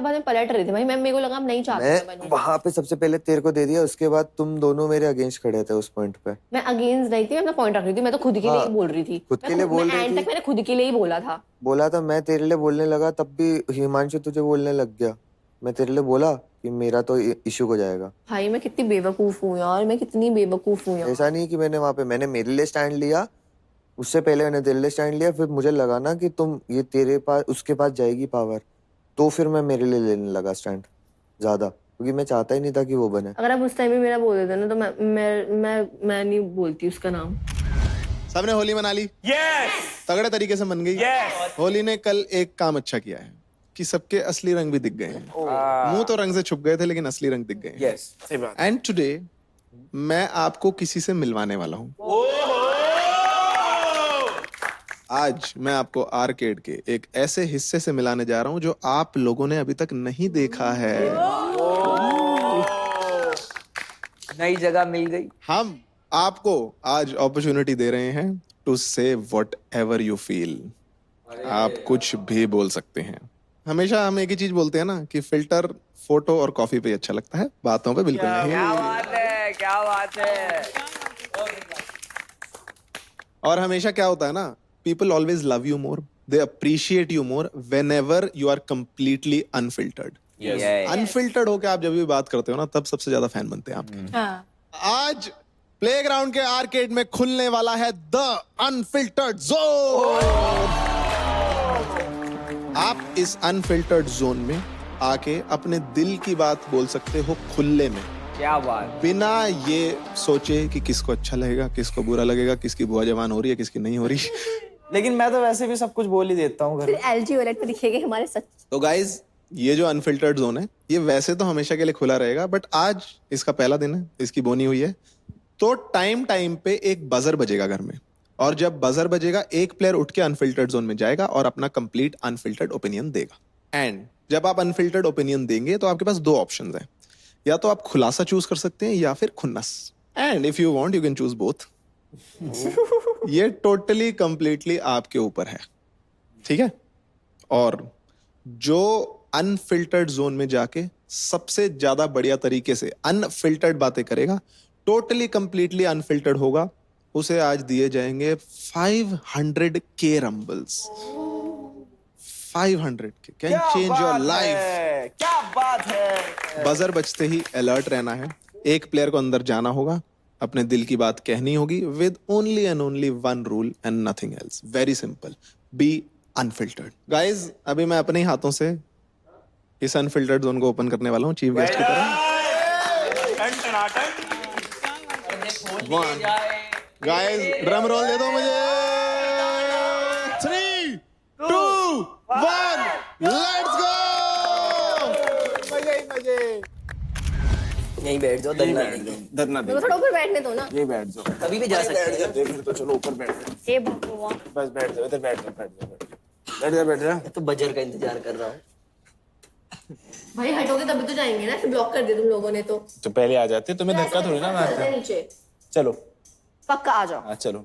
बाद में पलट रही थी भाई, मैं मेरे को लगा हम नहीं चाहते मैं वहां पे सबसे पहले तेरे को दे दिया, उसके बाद तुम दोनों मेरे अगेंस्ट खड़े थे उस पॉइंट पे। मैं अगेंस्ट नहीं थी, मैं अपना पॉइंट रख रही थी, मैं तो खुद के लिए ही बोल रही थी। खुद के लिए बोल रही थी। तक मैंने खुद के लिए ही बोला था। बोला था मैं तेरे लिए बोलने लगा, तब भी हिमांशु तुझे बोलने लग गया। मैं तेरे लिए बोला कि मेरा तो इशू हो जाएगा। भाई मैं कितनी बेवकूफ हूँ यार, मैं कितनी बेवकूफ हूँ यार। ऐसा नहीं कि मैंने वहां पे मैंने मेरे लिए स्टैंड लिया, उससे पहले मैंने तेरे लिए स्टैंड लिया, फिर मुझे लगा ना कि तुम ये तेरे पास उसके पास जाएगी पावर, तो फिर मैं मेरे लिए लेने लगा स्टैंड ज्यादा, क्योंकि मैं चाहता ही नहीं था कि वो बने। अगर आप उस टाइम भी मेरा बोल देते ना तो मैं नहीं बोलती उसका नाम। सबने होली मना ली। तगड़े तरीके से मन गई। होली ने कल एक काम अच्छा किया है कि सबके असली रंग भी दिख गए हैं। मुंह तो रंग से छुप गए थे, लेकिन असली रंग दिख गए हैं। सही बात। एंड टुडे मैं आपको किसी से मिलवाने वाला हूँ। आज मैं आपको आर्केड के एक ऐसे हिस्से से मिलाने जा रहा हूँ जो आप लोगों ने अभी तक नहीं देखा है। नई जगह मिल गई। हम आपको आज अपॉर्चुनिटी दे रहे हैं टू से वॉट एवर यू फील। आप कुछ भी बोल सकते हैं। हमेशा हम एक ही चीज बोलते हैं ना कि फिल्टर फोटो और कॉफी पे अच्छा लगता है, बातों पे बिल्कुल नहीं। क्या बात है, क्या बात है। और हमेशा क्या होता है ना, people always love you more, they appreciate you more whenever you are completely unfiltered. Unfiltered होके आप जब भी बात करते हो ना, तब सबसे ज्यादा फैन बनते हैं आपके। आज प्लेग्राउंड के आर्केड में खुलने वाला है द अनफिल्टर्ड जोन। आप इस अनफिल्टर्ड जोन में आके अपने दिल की बात बोल सकते हो खुले में। क्या बात। बिना ये सोचे कि किसको अच्छा लगेगा, किसको बुरा लगेगा, किसकी बुआ जवान हो रही है, किसकी नहीं हो रही। लेकिन मैं तो वैसे भी सब कुछ बोल ही देता हूँ घर में। LG OLED पे दिखेंगे हमारे सच। तो गाइज, ये जो अनफिल्टर्ड जोन है, ये वैसे तो हमेशा के लिए खुला रहेगा, बट आज इसका पहला दिन है, इसकी बोनी हुई है। तो टाइम टाइम पे एक बजर बजेगा घर में, और जब बजर बजेगा एक प्लेयर उठ के अनफिल्टर्ड जोन में जाएगा और अपना कंप्लीट अनफिल्टर्ड ओपिनियन देगा। एंड जब आप अनफिल्टर्ड ओपिनियन देंगे तो आपके पास दो ऑप्शंस हैं, या तो आप खुलासा चूज कर सकते हैं या फिर खुन्नस। And if you want you can choose both. ये टोटली कंप्लीटली आपके ऊपर है, ठीक है। और जो अनफिल्टर्ड जोन में जाके सबसे ज्यादा बढ़िया तरीके से अनफिल्टर्ड बातें करेगा, टोटली कंप्लीटली अनफिल्टर्ड होगा, उसे आज दिए जाएंगे 500K rumbles. 500K can change your life. क्या बात है। बजर बजते ही अलर्ट रहना है। एक प्लेयर को अंदर जाना होगा, अपने दिल की बात कहनी होगी with only and only one rule and nothing else. Very simple, be unfiltered. Guys, अभी मैं अपने ही हाथों से इस अनफिल्टर्ड जोन को ओपन करने वाला हूँ चीफ गेस्ट की तरह। गाइज, ड्रम रोल दे दो मुझे। 3, 2, 1, लेट्स गो। मजे। यहीं बैठ जाओ, डरना नहीं। डरना मेरे को थोड़ा ऊपर बैठने दो ना। ये बैठ जाओ। कभी भी जा सकते हैं। फिर तो चलो ऊपर बैठ जाओ। हे भगवान। बस बैठ जाओ, इधर बैठ जा। बैठ जा। तो बजर का इंतजार कर रहा हूँ। भाई हटोगे तभी तो जाएंगे ना, फिर ब्लॉक कर दिया तुम लोगों ने तो पहले आ जाते, तुम्हें धक्का थोड़ी ना मारता। नीचे चलो पक्का आ जाओ। हाँ चलो।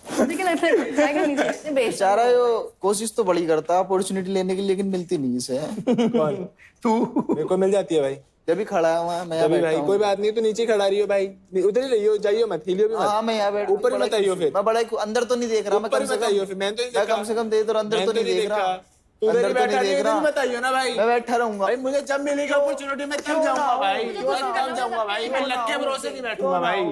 मुझे क्या लगता है जाएगा नीचे बेचारा यो कोशिश तो बड़ी करता है अपॉर्चुनिटी लेने की, लेकिन मिलती नहीं इसे। तू मेरे को मिल जाती है भाई, जब भी खड़ा है वहाँ मैं अभी भाई कोई बात नहीं, तो नीचे खड़ा रही हो भाई, उधर ही रहियो, जाइयो मत, हिलियो भी मत। हाँ मैं यहाँ बैठ, ऊपर ही मत आइयो फिर। मैं बड़ा अंदर तो नहीं देख रहा, मैं ऊपर ही मत आइयो फिर, मैं कम से कम देख रहा, अंदर तो नहीं देख रहा। तू उधर ही अंदर तो बैठा नहीं देख रही, रहा। मत आइयो ना भाई। मैं बैठा रहूंगा भाई, मुझे जब मिलेगी अपॉर्चुनिटी मैं तब जाऊंगा भाई, तब जाऊंगा भाई। मैं लक के भरोसे नहीं बैठूंगा भाई।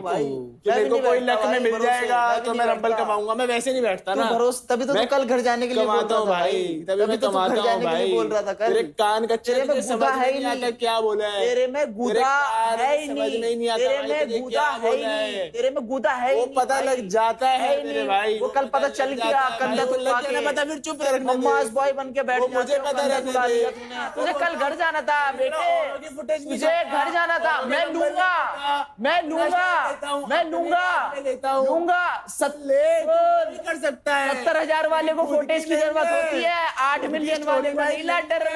कि मेरे को कोई लक में मिल जाएगा तो मैं रंबल कमाऊंगा, मैं वैसे नहीं बैठता ना। तभी तो कल घर जाने के लिए बोल रहा था भाई, तभी मैं कमाता हूँ भाई। बोल रहा था कल। तेरे कान कच्चे तेरे में समझ गुदा है ही नहीं आता नहीं। क्या बोला है। तेरे में गुदा है ही समझ में ही नहीं आता तेरे भाई, में तुझे गुदा क्या है ही बोला है। नहीं, तेरे में गुदा है ही वो नहीं पता भाई। लग जाता है ही मेरे नहीं। भाई। वो कल पता चल गया, कंधा लग तुड़वा गया ना, पता फिर चुप रखने दे। मम्मास बॉय बन के बैठ वो जाते मुझे हो, पता कंधा रहने तुड़वा दे। दिया तूने। तुझे कल घर जाना था बेटे, तुझे घर जाना था। मैं लूंगा, मैं लूंगा, मैं लूंगा, लूंगा। कर सकता है। 70,000 वाले को फुटेज की जरूरत होती है, 8 मिलियन वाले को नहीं लाटर।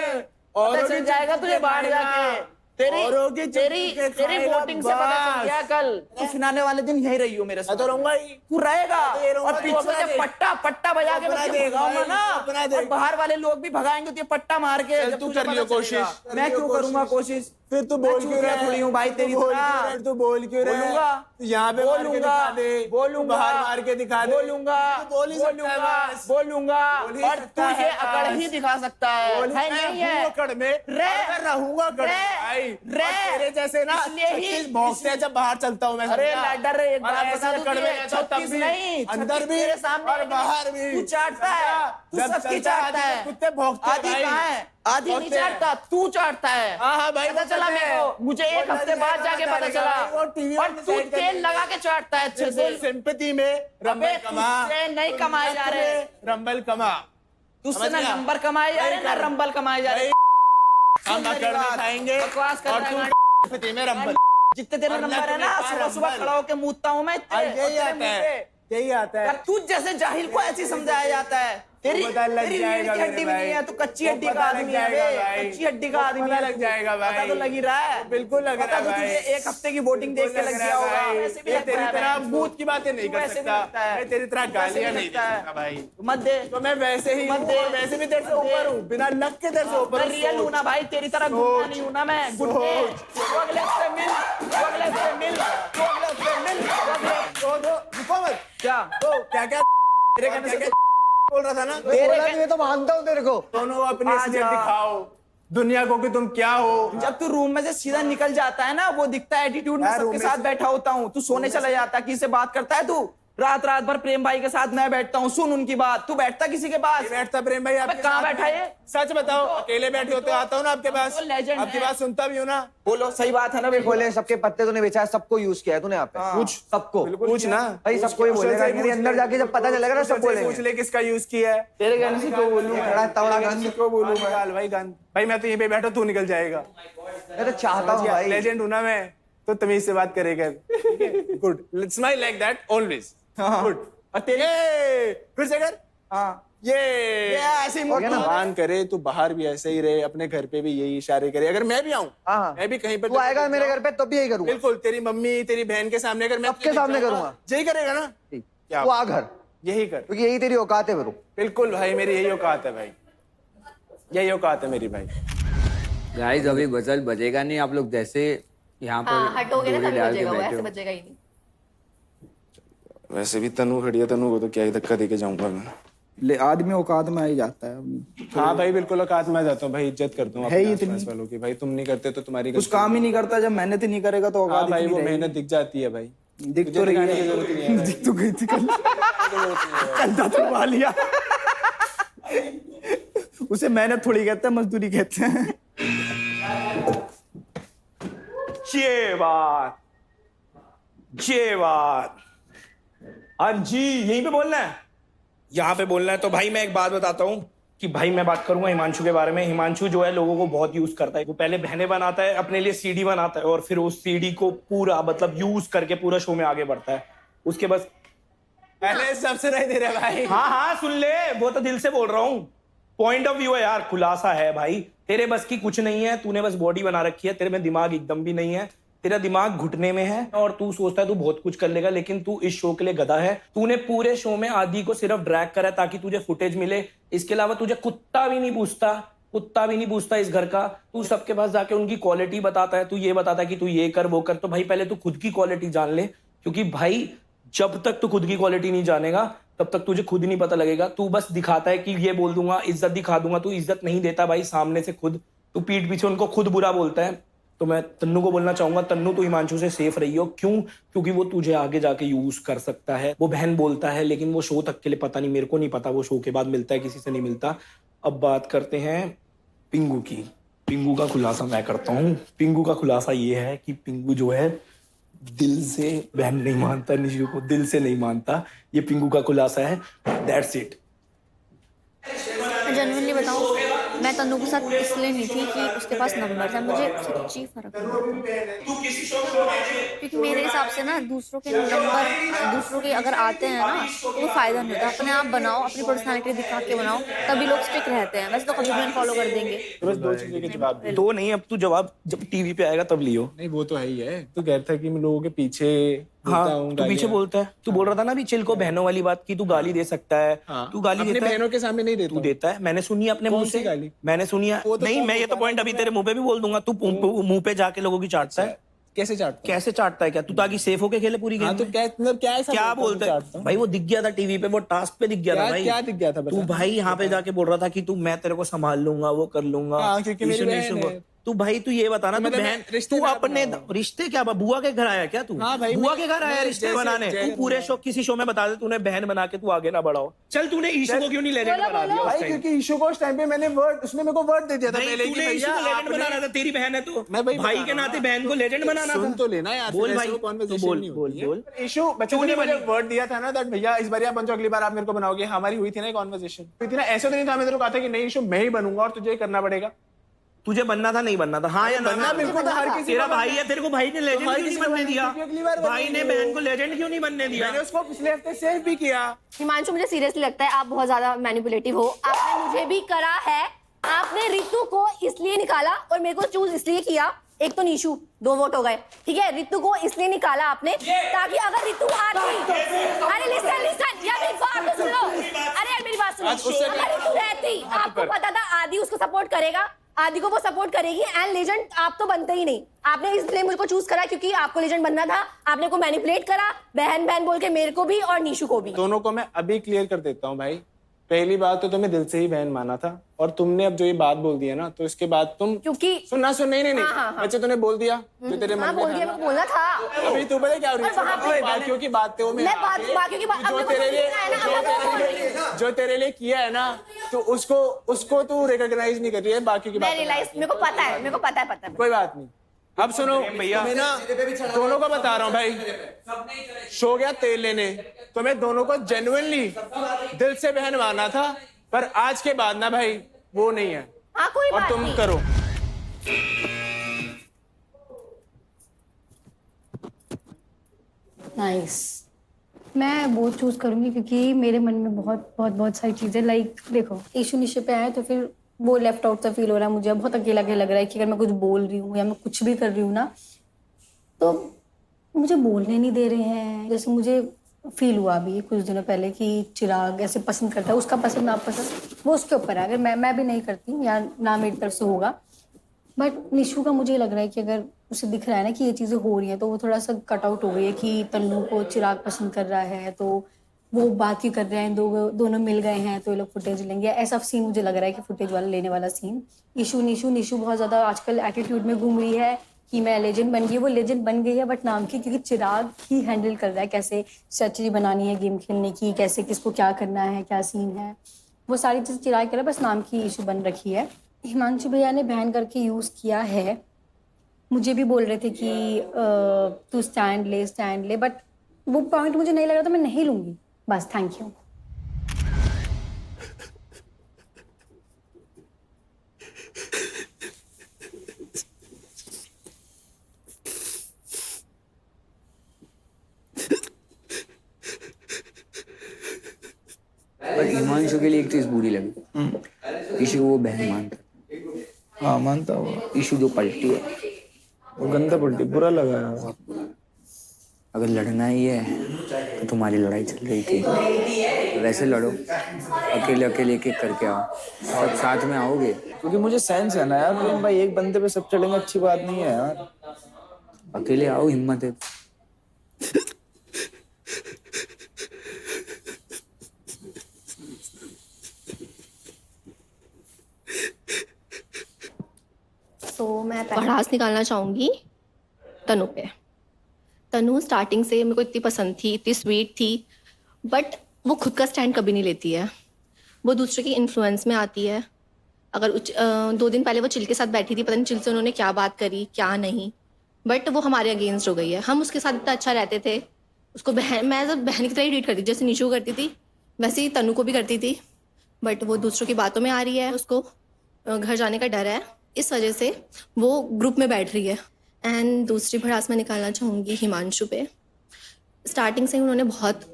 और चल जाएगा तुझे बाहर जाके। तेरी वोटिंग से पता चल गया कल तू फिनाने वाले दिन यही रही हो मेरे साथ। मैं तो रहूंगा ही। तू रहेगा और तू पीछे अपना से देख। पट्टा बजा के मैं तुझे भगाऊंगा ना, अपना और देख। बाहर वाले लोग भी भगाएंगे तुझे पट्टा मार के। चल जब तू तुझे कर लियो पता चलेगा। कोशिश। मैं क्यों करूंगा कोशिश? फिर तू मैं बोल क्यों चूतिया रहा थोड़ी हूँ भाई तेरी तरह। तू बोल क्यों रहा है? बोलूंगा तू यहाँ पे मार के दिखा दे। बोलूंगा बाहर मार के दिखा दे। बोलूंगा तू बोल ही सकता है बस। बोलूंगा बोल ही और सकता तू है ये अकड़ ही बस। दिखा सकता है बोल है मैं नहीं हूँ है अकड़ में रे। और मैं रहूंगा अकड़ में रे। भाई। रे। और तेरे जैसे ना इसलिए ही- 36 भौंकते हैं जब बाहर चलता हूँ मैं। अरे समझा? लैडर एक और बात ऐसे बता दूं अकड़ में तुझे, रहता हूँ तब 36 भी, नहीं, अंदर 36 भी तेरे सामने और लेकिन बाहर भी। तू चाटता है, तू जब सबकी चलता है, चाटता आदि है। कुत्ते भौंकते हैं आदि भाई। कहाँ है? आदि नहीं भौंकते हैं। चाटता, तू चाटता है। हाँ भाई पता चला मेरे को, मुझे एक वो हफ्ते बाद जाके पता चला। वो टीवी और तू तेल लगा के चाटता है अच्छे से। सिंपैथी में रंबल अबे कमा। तुझसे नहीं कमाए जा रहे। रंबल कमा। तुझसे समझ ना गया? नंबर कमाए जा रहे ना रंबल कमाए जा रहे। हम मेरी अकड़ में बात। खाएंगे बकवास कर और रहा है तू सिंपैथी में रंबल। जितने तेरे और नंबर मैं है ना तुम्हें सुबह सुबह रंबल। खड़ा होके मूतता हूँ मैं इतने, और और यही तेरे आता मुंह है पे। यही आता है। यार तू जैसे जाहिल को ऐसे समझाया जाता है। तेरी पता लग तेरी रीढ़ जाएगा की मेरे हड्डी भी नहीं भाई। है, तू कच्ची वो हड्डी का पता लग आदमी जाएगा है भाई। कच्ची हड्डी का वो आदमी पता है लग तू। जाएगा भाई। पता तो लग ही रहा है। बिल्कुल लग रहा पता है तो भाई। तुझे एक हफ्ते की वोटिंग देख के लग गया होगा। वैसे भी ये लगता तेरी है तरह भाई। भूत की बातें नहीं तू कर वैसे भी सकता। लगता है। मैं तेरी तरह तू वैसे गालियां भी नहीं दे लगता है। सकता भाई। तू मत दे। तो मैं वैसे ही मत हूँ दे। और वैसे भी तेरे से मत दे। ऊपर हूँ बिना लग के तेरे से ऊपर मैं हूँ। रियल हूँ ना भाई, तेरी तरह गुंडा नहीं हूँ ना मैं। गुंडे तू अगले हफ्ते मिल, तू अगले हफ्ते मिल, तू अगले हफ्ते मिल, तू अगले- रुको मत। क्या तो क्या क्या तेरे कहने से बोल रहा था ना ये तो मानता हूँ तेरे को। दोनों अपनी असलियत आजा। दिखाओ दुनिया को कि तुम क्या हो। जब तू रूम में से सीधा निकल जाता है ना, वो दिखता है एटीट्यूड में मैं सबके रूम में साथ से- बैठा होता हूँ। तू सोने चला जाता है, किसी से बात करता है तू? रात रात भर प्रेम भाई के साथ मैं बैठता हूँ, सुन उनकी बात। तू बैठता किसी के पास? बैठता प्रेम भाई आपके कहाँ साथ बैठा में। है? सच बताओ अकेले बैठे होते आता हूँ ना आपके पास। तो legend आपकी है। बात सुनता भी हूँ ना। बोलो, सही बात है ना बिल्कुल? बोले सबके पत्ते तूने बेचा है, सबको यूज किया है तूने यहाँ पे। हाँ। कुछ सबको पूछ ना भाई, सबको ही बोलेगा। मेरे अंदर जाके जब पता चलेगा ना, सब पूछ बोलेंगे। ले किसका यूज किया है। तेरे कहने से क्यों बोलूं मैं? बड़ा तवड़ा गंद। किसको बोलूं मैं? निकाल भाई गन। भाई मैं तो यहीं पे बैठा तू निकल जाएगा। मैं तो चाहता हूँ भाई। लेजेंड हूं ना मैं तो तमीज से बात करेगा। Good let's smile like that always. Good और तेरे फिर से कर। हाँ ये ऐसे ही मुड़- भगवान करे तू बाहर भी ऐसे ही रहे अपने घर पे भी यही इशारे करे। अगर मैं भी आऊं हाँ। मैं भी कहीं पे तू आएगा मेरे घर पे, तब भी यही करूंगा। बिल्कुल तेरी मम्मी तेरी बहन के सामने अगर मैं सबके तुझे सामने दिखाऊंगा, करूंगा। यही करेगा ना। क्या तू आ घर, यही कर। क्योंकि यही तेरी औकात है फिर। बिल्कुल भाई मेरी यही औकात है भाई। यही औकात है मेरी भाई। गाइस अभी गजल बजेगा नहीं, आप लोग जैसे यहाँ पर हाँ हटोगे ना डोरी तभी डाल के बजेगा, वो बैठे ऐसे हो। बजेगा ही नहीं। वैसे भी तनु खड़ी है, तनु को तो क्या ही धक्का देके जाऊंगा मैं। ले आदमी औकात में आ ही जाता है अपनी। हाँ भाई बिल्कुल औकात में आ जाता हूँ भाई। इज्जत करता हूँ है ही अपने इतनी। आसपास वालों की। भाई तुम नहीं करते तो तुम्हारी कुछ काम ही नहीं करता, जब मेहनत ही नहीं करेगा तो हाँ औकात भाई इतनी वो रहेगी। मेहनत दिख जाती है भाई। दिख तुझे तो रही दिखाने की जरूरत ही नहीं है है। भाई। दिख तो गई थी कल। कंधा तुड़वा लिया। उसे मेहनत थोड़ी कहते हैं, मजदूरी कहते हैं। ये बात हाँ जी यहीं पे बोलना है, यहाँ पे बोलना है। तो भाई मैं एक बात बताता हूँ कि भाई मैं बात करूंगा हिमांशु के बारे में। हिमांशु जो है लोगों को बहुत यूज करता है। वो पहले बहने बनाता है, अपने लिए सीडी बनाता है और फिर उस सीडी को पूरा मतलब यूज करके पूरा शो में आगे बढ़ता है। उसके बस पहले सबसे नहीं दे रहे भाई। हाँ सुन ले, वो तो दिल से बोल रहा हूँ। पॉइंट ऑफ व्यू है यार, खुलासा है भाई। तेरे बस की कुछ नहीं है, तूने बस बॉडी बना रखी है, तेरे में दिमाग एकदम भी नहीं है। तेरा दिमाग घुटने में है और तू सोचता है तू बहुत कुछ कर लेगा, लेकिन तू इस शो के लिए गधा है। तूने पूरे शो में आदि को सिर्फ ड्रैग करा ताकि तुझे फुटेज मिले। इसके अलावा तुझे कुत्ता भी नहीं पूछता इस घर का। तू सबके पास जाके उनकी क्वालिटी बताता है, तू ये बताता है कि तू ये कर वो कर। तो भाई पहले तू खुद की क्वालिटी जान ले, क्योंकि भाई जब तक तू खुद की क्वालिटी नहीं जानेगा तब तक तुझे खुद ही नहीं पता लगेगा। तू बस दिखाता है कि ये बोल दूंगा, इज्जत दिखा दूंगा, तू इज्जत नहीं देता भाई सामने से खुद। तू पीठ पीछे उनको खुद बुरा बोलता है। तो मैं तन्नू को बोलना चाहूंगा, तन्नू तू हिमांशु से सेफ रही हो। क्यों? क्योंकि वो तुझे आगे जाके यूज कर सकता है। वो बहन बोलता है लेकिन वो शो तक के लिए पता नहीं, मेरे को नहीं पता वो शो के बाद मिलता है किसी से नहीं मिलता। अब बात करते हैं पिंगू की। पिंगू का खुलासा मैं करता हूँ। पिंगू का खुलासा ये है कि पिंगू जो है दिल से बहन नहीं मानता, निशु को दिल से नहीं मानता। ये पिंगू का खुलासा है, दैट्स इट। जेन्युइनली बताऊं मैं तन्नू के साथ इसलिए नहीं थी कि उसके पास नंबर था, मुझे सच्ची फर्क नहीं पड़ता। क्योंकि मेरे हिसाब से ना दूसरों के नंबर दूसरों के अगर आते हैं ना तो वो फायदा नहीं होता। अपने आप बनाओ, अपनी पर्सनालिटी दिखा के बनाओ, तभी लोग स्टिक रहते हैं। वैसे तो कभी भी फॉलो कर देंगे। बस 2 चीजों के जवाब दे। दो नहीं, अब तू जवाब जब टीवी पे आएगा तब लियो। नहीं वो तो है ही है। तू कहता है कि मैं लोगों के पीछे हाँ तू पीछे बोलता है। तू बोल रहा था ना अभी चिल को बहनों वाली बात की, तू गाली दे सकता है। तू गाली अपने देता है, बहनों के सामने नहीं देता तू देता है। मैंने सुनी है अपने मुंह से गाली? मैंने सुनी है। नहीं मैं ये तो पॉइंट अभी तेरे मुंह पे भी बोल दूंगा। तू मुंह पे जाके लोगों की चाटता है। कैसे चाटता कैसे चाटता है? क्या तू ताकि सेफ होके खेले पूरी गेम? तो क्या मतलब क्या ऐसा क्या बोलता है भाई? वो दिख गया था टीवी पे, वो टास्क पे दिख गया था भाई। क्या दिख गया था? तू भाई यहाँ पे जाके बोल रहा था कि तू मैं तेरे को संभाल लूंगा, वो कर लूंगा। क्योंकि मेरी बहन है। तू भाई तू ये बताना, तू बहन तू अपने रिश्ते क्या बुआ के घर आया क्या? तू बुआ के घर आया रिश्ते बनाने? तू पूरे शो किसी शो में बता दे तूने बहन बना के तू आगे ना बढ़ाओ। चल तूने ईशू को क्यों नहीं लेजेंड बना दिया भाई? क्योंकि ईशू को उस टाइम पे मैंने वर्ड उसने मेरे को वर्ड दे दिया था पहले कि ईशू को लेजेंड बनाना था। तेरी बहन है तो भाई के नाते बहन को लेजेंड बनाना था। सुन तो लेना यार, बोल भाई, बोल बोल। ईशू बच्चों ने मुझे वर्ड दिया था ना दैट भैया इस बार बन जाओ, अगली बार आप मेरे को बनाओगे। हमारी हुई थी ना कॉन्वर्सेशन, हुई थी ना। ऐसे तो नहीं था, मैं तेरे को कहा था कि नहीं ईशू मैं ही बनूंगा और तुझे करना पड़ेगा। तुझे बनना था नहीं बनना था? हाँ या ना? बनना बिल्कुल था। हर किसी तेरा भाई है, तेरे को भाई ने लेजेंड क्यों नहीं बनने दिया? भाई ने बहन को लेजेंड क्यों नहीं बनने दिया? मैंने उसको पिछले हफ्ते सेव भी किया। हिमांशु मुझे सीरियसली लगता है आप बहुत ज्यादा मैनिपुलेटिव हो। आपने मुझे भी करा है। आपने रितु को इसलिए निकाला और मेरे को चूज इसलिए किया। एक तो निशु 2 वोट हो गए, ठीक है। रितु को इसलिए निकाला आपने ताकि अगर रितु आती, अरे लिसन या मेरी बात तो सुन लो। अरे यार मेरी बात सुनो। अगर रितु रहती, आपको पता था आदि उसको सपोर्ट करेगा, आदि को वो सपोर्ट करेगी एंड लेजेंड आप तो बनते ही नहीं। आपने इसलिए मुझे को चूज करा क्योंकि आपको लेजेंड बनना था। आपने को मैनिपुलेट करा बहन बहन बोल के मेरे को भी और निशु को भी। दोनों को मैं अभी क्लियर कर देता हूँ भाई। पहली बात तो तुम्हें दिल से ही बहन माना था और तुमने अब जो ये बात बोल दी है ना तो इसके बाद तुम क्योंकि सुन नहीं बच्चे तूने बोल दिया जो तेरे मन में बोल दिया, मेरे को बोलना था। अभी तू पता क्या हो रही है? बाकियों की बातें जो तेरे लिए किया है ना तो उसको तू रिकॉग्नाइज नहीं कर रही है। बाकी की बात मेरे को पता है। कोई बात नहीं। अब सुनो भैया, मैं ना दोनों को बता रहा हूँ भाई, शो गया तेल लेने तो मैं दोनों को जेन्युइनली दिल से बहन माना था, पर आज के बाद ना भाई वो नहीं है। कोई और तुम नहीं। करो। नाइस। मैं वो चूज करूंगी क्योंकि मेरे मन में बहुत सारी चीजें लाइक देखो इशू निशे पे आए तो फिर वो लेफ्ट आउट सा फील हो रहा है मुझे। बहुत अकेला लग रहा है कि अगर मैं कुछ बोल रही हूँ या मैं कुछ भी कर रही हूँ ना तो मुझे बोलने नहीं दे रहे हैं। जैसे मुझे फील हुआ अभी कुछ दिनों पहले कि चिराग ऐसे पसंद करता है, उसका पसंद ना पसंद वो उसके ऊपर है। अगर मैं भी नहीं करती या ना मेरी तरफ से होगा, बट निशु का मुझे लग रहा है कि अगर उसे दिख रहा है ना कि ये चीज़ें हो रही हैं तो वो थोड़ा सा कट आउट हो गई है कि तन्नू को चिराग पसंद कर रहा है तो वो बात क्यों कर रहे हैं, दोनों मिल गए हैं तो ये लोग फुटेज लेंगे। ऐसा सीन मुझे लग रहा है कि फुटेज वाला लेने वाला सीन। निशु बहुत ज़्यादा आजकल एटीट्यूड में घूम रही है कि मैं लेजेंड बन गई। वो लेजेंड बन गई है बट नाम की, क्योंकि चिराग ही हैंडल कर रहा है कैसे स्ट्रेटजी बनानी है गेम खेलने की, कैसे किसको क्या करना है, क्या सीन है, वो सारी चीज़ चिराग कर रहा है। बस नाम की इशू बन रखी है। हिमांशु भैया ने बहन करके यूज़ किया है। मुझे भी बोल रहे थे कि तू स्टैंड ले, बट वो पॉइंट मुझे नहीं लगा तो मैं नहीं लूँगी। बस थैंक यू। पर हिमांशु के लिए एक चीज बुरी लगी, ईशु वो बहन मानता। हाँ मानता हूँ। ईशु जो पलटी है वो गंदा पलटी, बुरा लगा यार। अगर लड़ना ही है तो तुम्हारी लड़ाई चल रही थी, वैसे लड़ो, अकेले अकेले एक एक करके आओ, सब साथ में आओगे। क्योंकि मुझे सेंस है ना यार प्रेम भाई, एक बंदे पे सब चलेंगे अच्छी बात नहीं है यार। अकेले आओ, हिम्मत है। तो मैं भड़ास निकालना चाहूंगी तनु पे। तनु स्टार्टिंग से मेरे को इतनी पसंद थी, इतनी स्वीट थी, बट वो खुद का स्टैंड कभी नहीं लेती है। वो दूसरे की इन्फ्लुएंस में आती है। अगर 2 दिन पहले वो चिल के साथ बैठी थी, पता नहीं चिल से उन्होंने क्या बात करी क्या नहीं, बट वो हमारे अगेंस्ट हो गई है। हम उसके साथ इतना अच्छा रहते थे, उसको मैं जब बहन की तरह ही ट्रीट करती थी, जैसे निशु करती थी वैसे ही तनु को भी करती थी, बट वो दूसरों की बातों में आ रही है। उसको घर जाने का डर है, इस वजह से वो ग्रुप में बैठ रही है। एंड दूसरी भड़ास मैं निकालना चाहूँगी हिमांशु पे। स्टार्टिंग से ही उन्होंने बहुत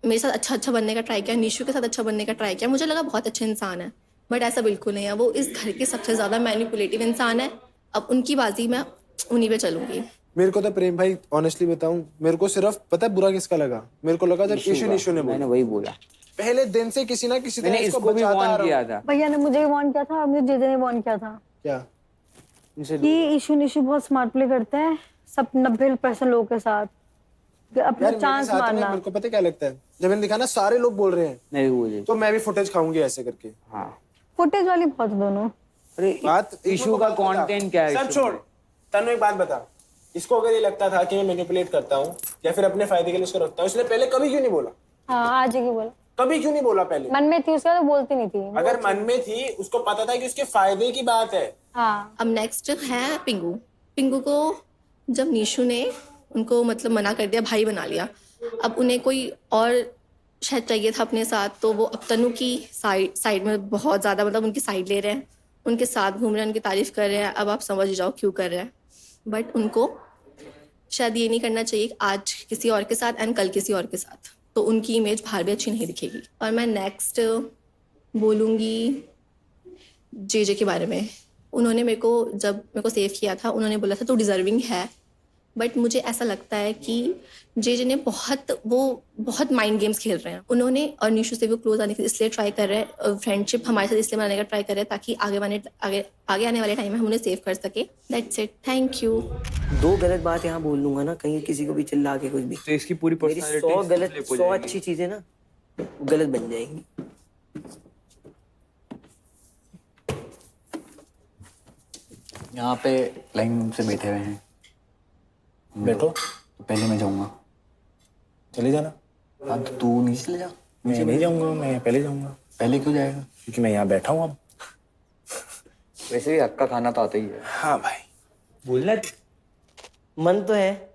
मेरे साथ अच्छा बनने का ट्राई किया, निशु के साथ अच्छा बनने का ट्राई किया। मुझे लगा बहुत अच्छे इंसान है, बट ऐसा बिल्कुल नहीं है। वो इस घर के सबसे ज़्यादा मैनिपुलेटिव इंसान है। अब उनकी बाजी मैं उन्हीं पे चलूंगी। मेरे को तो प्रेम भाई ऑनेस्टली बताऊं, मेरे को सिर्फ पता है बुरा किसका लगा? मेरे को लगा जब ईशु ने मैंने वही बोला, पहले दिन से किसी ना किसी मैंने तरह इसको भी वार्न किया था। भैया ने मुझे वार्न किया था, मुझे जीजा ने वार्न किया था क्या कि ईशु निशु बहुत स्मार्ट प्ले करते हैं सब 90% लोगों के साथ, अपना यार मेरे चांस साथ में मारना। मेरे को पता है क्या लगता है, जब मैंने देखा ना सारे लोग बोल रहे हैं नहीं बोले तो मैं भी फुटेज खाऊंगी ऐसे करके। हाँ। फुटेज वाली बहुत दोनों। अरे बात इशू का कंटेंट क्या है? सब छोड़, तनु एक बात बता, इसको अगर ये लगता था कि मैं मैनिपुलेट करता हूँ या फिर अपने फायदे के लिए इसको रखता हूँ, इसने पहले कभी क्यों नहीं बोला? हाँ आज ही बोला, कभी क्यों नहीं बोला पहले? मन में थी उसका तो बोलती नहीं थी। अगर मन में थी, उसको पता था कि उसके फायदे की बात है। हाँ। अब नेक्स्ट है पिंगू। पिंगू को जब निशु ने उनको मतलब मना कर दिया, भाई बना लिया, अब उन्हें कोई और शायद चाहिए था अपने साथ, तो वो अब तनु की साइड में बहुत ज़्यादा मतलब उनकी साइड ले रहे हैं, उनके साथ घूम रहे हैं, उनकी तारीफ कर रहे हैं। अब आप समझ जाओ क्यों कर रहे हैं, बट उनको शायद ये नहीं करना चाहिए आज किसी और के साथ एंड कल किसी और के साथ, तो उनकी इमेज बाहर भी अच्छी नहीं दिखेगी। और मैं नेक्स्ट बोलूँगी जे के बारे में। उन्होंने जब मेरे को सेव किया था, उन्होंने बोला था तू डिजर्विंग है, बट मुझे ऐसा लगता है कि जे ने बहुत माइंड गेम्स खेल रहे हैं। उन्होंने और निशु से भी क्लोज आने के इसलिए ट्राई कर रहे हैं, फ्रेंडशिप हमारे साथ इसलिए बनाने का ट्राई कर रहे हैं ताकि आगे आने वाले टाइम में हम उन्हें सेव कर सके। That's it, thank you. दो गलत बात यहाँ बोल दूंगा ना, कहीं किसी को भी चिल्ला के कुछ भी, तो इसकी पूरी मेरी 100 अच्छी चीजें ना गलत बन जाएंगी। यहाँ पे लाइन से बैठे हुए हैं, बैठो, तो पहले मैं जाऊंगा। चले जाना। हाँ तो तू नीचे चले जा। मैं नहीं जाऊंगा, मैं पहले जाऊंगा। पहले क्यों जाएगा? क्योंकि मैं यहाँ बैठा हूँ अब। वैसे भी हक का खाना तो आता ही है। हाँ भाई, बोलना मन तो है।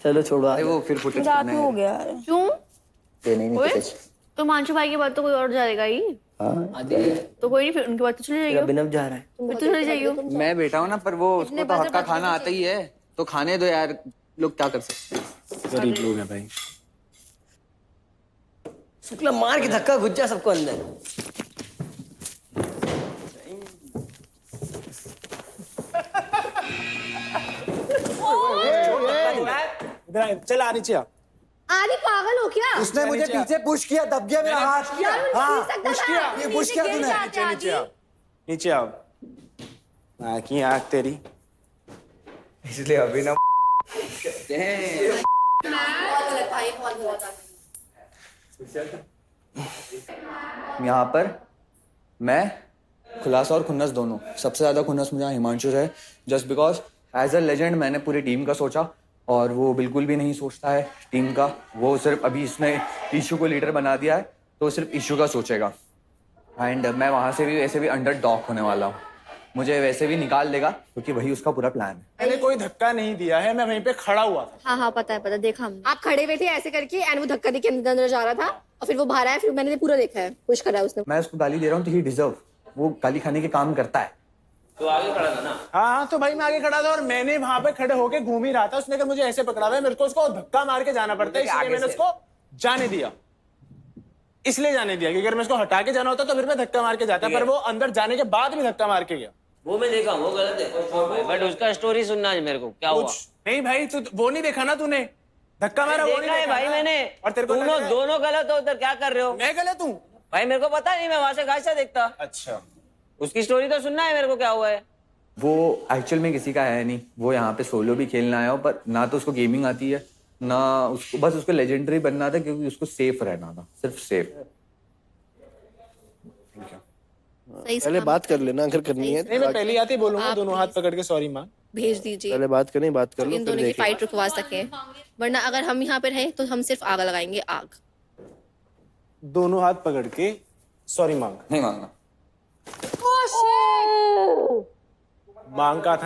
चलो छोड़ो। अरे वो फिर फुटेज रात में हो गया। क्यों? नहीं फुटेज। तो मांशु भाई के बाद तो कोई और जाएगा ही। तो कोई नहीं, फिर उनके बाद तो चले जाइए। अभिनव जा रहा है। फिर तो चले जाइए। मैं बैठा हूँ ना, पर वो उसको तो हक का खाना आता ही है, तो खाने दो यार, लोग क्या कर सकते हैं। गरीब लोग हैं भाई। शुक्ला मार के धक्का घुस जा सबको अंदर। चल आ नीचे आ। आदि पागल हो क्या? उसने मुझे पीछे पुश किया, दब गया मेरा हाथ। हाँ, पुश किया, ये पुश किया तूने। नीचे आ, नीचे आओ। की आँख तेरी। इसलिए अभी ना यहाँ पर मैं खुलासा और खुन्नस दोनों, सबसे ज्यादा खुन्नस मुझे हिमांशु है, just because as a legend मैंने पूरी टीम का सोचा और वो बिल्कुल भी नहीं सोचता है टीम का। वो सिर्फ अभी इसने इशू को लीडर बना दिया है, तो सिर्फ इशू का सोचेगा। एंड मैं वहां से भी वैसे भी अंडर डॉग होने वाला हूँ, मुझे वैसे भी निकाल देगा क्योंकि वही उसका पूरा प्लान है। मैंने कोई धक्का नहीं दिया है, मैं वहीं पे खड़ा हुआ था। हाँ हाँ पता है, देखा हमने। आप खड़े हुए थे ऐसे करके एंड वो धक्का देके अंदर जा रहा था और फिर वो बाहर आया, फिर मैंने पूरा देखा है, पुश करा है उसने। मैं उसको गाली दे रहा हूँ तो ही डिजर्व, वो गाली खाने के काम करता है। तो आगे खड़ा था ना? हाँ, तो भाई मैं आगे खड़ा था और मैंने वहां पे खड़े होके घूम ही रहा था। उसने कहा मुझे ऐसे पकड़ा हुआ है, मेरे को उसको धक्का मार के जाना पड़ता है, इसलिए मैंने उसको जाने दिया। इसलिए जाने दिया क्योंकि अगर मैं उसको हटा के जाना होता तो फिर मैं धक्का मार के जाता, पर वो अंदर जाने के बाद भी धक्का मार के गया। वो मैं देखा, वो गलत है, बट उसका स्टोरी सुनना है मेरे को, क्या हुआ? नहीं भाई, तू वो नहीं देखा ना तूने, धक्का मारा वो नहीं देखा भाई मैंने। और तेरे को दोनों गलत हो, उधर क्या कर रहे हो? मैं गलत हूँ भाई, मेरे को पता नहीं, मैं वहां से कैसा देखता। अच्छा, उसकी स्टोरी तो सुनना है मेरे को, क्या हुआ है? वो एक्चुअल में किसी का है नहीं, वो यहाँ पे सोलो भी खेलना आया हो, पर ना तो उसको गेमिंग आती है ना उसको, बस उसको लेजेंडरी बनना था क्योंकि उसको सेफ रहना था, सिर्फ सेफ। पहले बात कर लेना अगर करनी है। नहीं मैं पहले आते ही बोलूंगा, दोनों हाथ पकड़ के सॉरी माँ भेज दीजिए, पहले बात करनी, बात कर लो इन फिर दोनों की देखें। फाइट रुकवा सके, वरना अगर हम यहाँ पे रहे तो हम सिर्फ आग लगाएंगे, आग। दोनों हाथ पकड़ के सॉरी मांग। नहीं मांगना। मांग कहा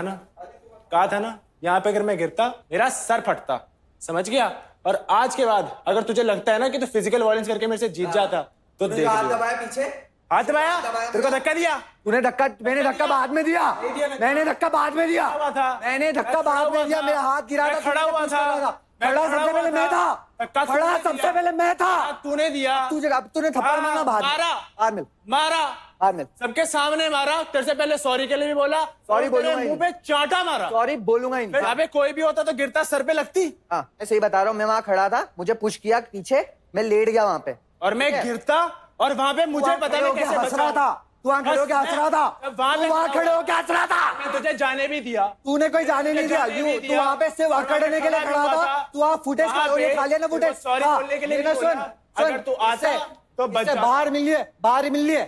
था ना, यहाँ पे अगर मैं गिरता मेरा सर फटता, समझ गया? और आज के बाद अगर तुझे लगता है ना कि तू फिजिकल वायलेंस करके मेरे से जीत जाता तो देख लियो। पीछे हाथ दबाया, तेरे को धक्का दिया। तूने धक्का, मैंने धक्का बाद में दिया, मैंने धक्का बाद में दिया, हुआ था। मैंने धक्का बाद में दिया, मेरा हाथ गिरा था, मैं खड़ा हुआ था। खड़ा सबसे पहले मैं था, खड़ा सबसे पहले मैं था। तूने दिया, तूने थप्पड़ मारा बाद में। मारा, हार मिल, मारा, हार मिल। सबके सामने मारा। तेरे से पहले सॉरी के लिए भी बोला, सॉरी तेरे बोलूंगा ही मुंह पे चाटा मारा। सॉरी बोलूंगा ही नहीं। यहाँ पे कोई भी होता तो गिरता सर पे लगती। हाँ मैं सही बता रहा हूँ, मैं वहाँ खड़ा था, मुझे पुश किया पीछे, मैं लेट गया वहाँ पे और मैं गिरता और वहां पे मुझे पता नहीं कैसे हंस रहा था। तू वहाँ खड़े होके हंस रहा था, वहाँ खड़े होके हंस रहा था। मैं तुझे जाने भी दिया। तूने कोई जाने नहीं दिया, तू वहाँ पे सिर्फ अकड़ने के लिए खड़ा था। तू वहाँ फुटेज खा लिया ना फुटेज। सॉरी बोलने के लिए सुन, अगर तू आता तो बच जा। बाहर मिल लिए, बाहर मिल लिए।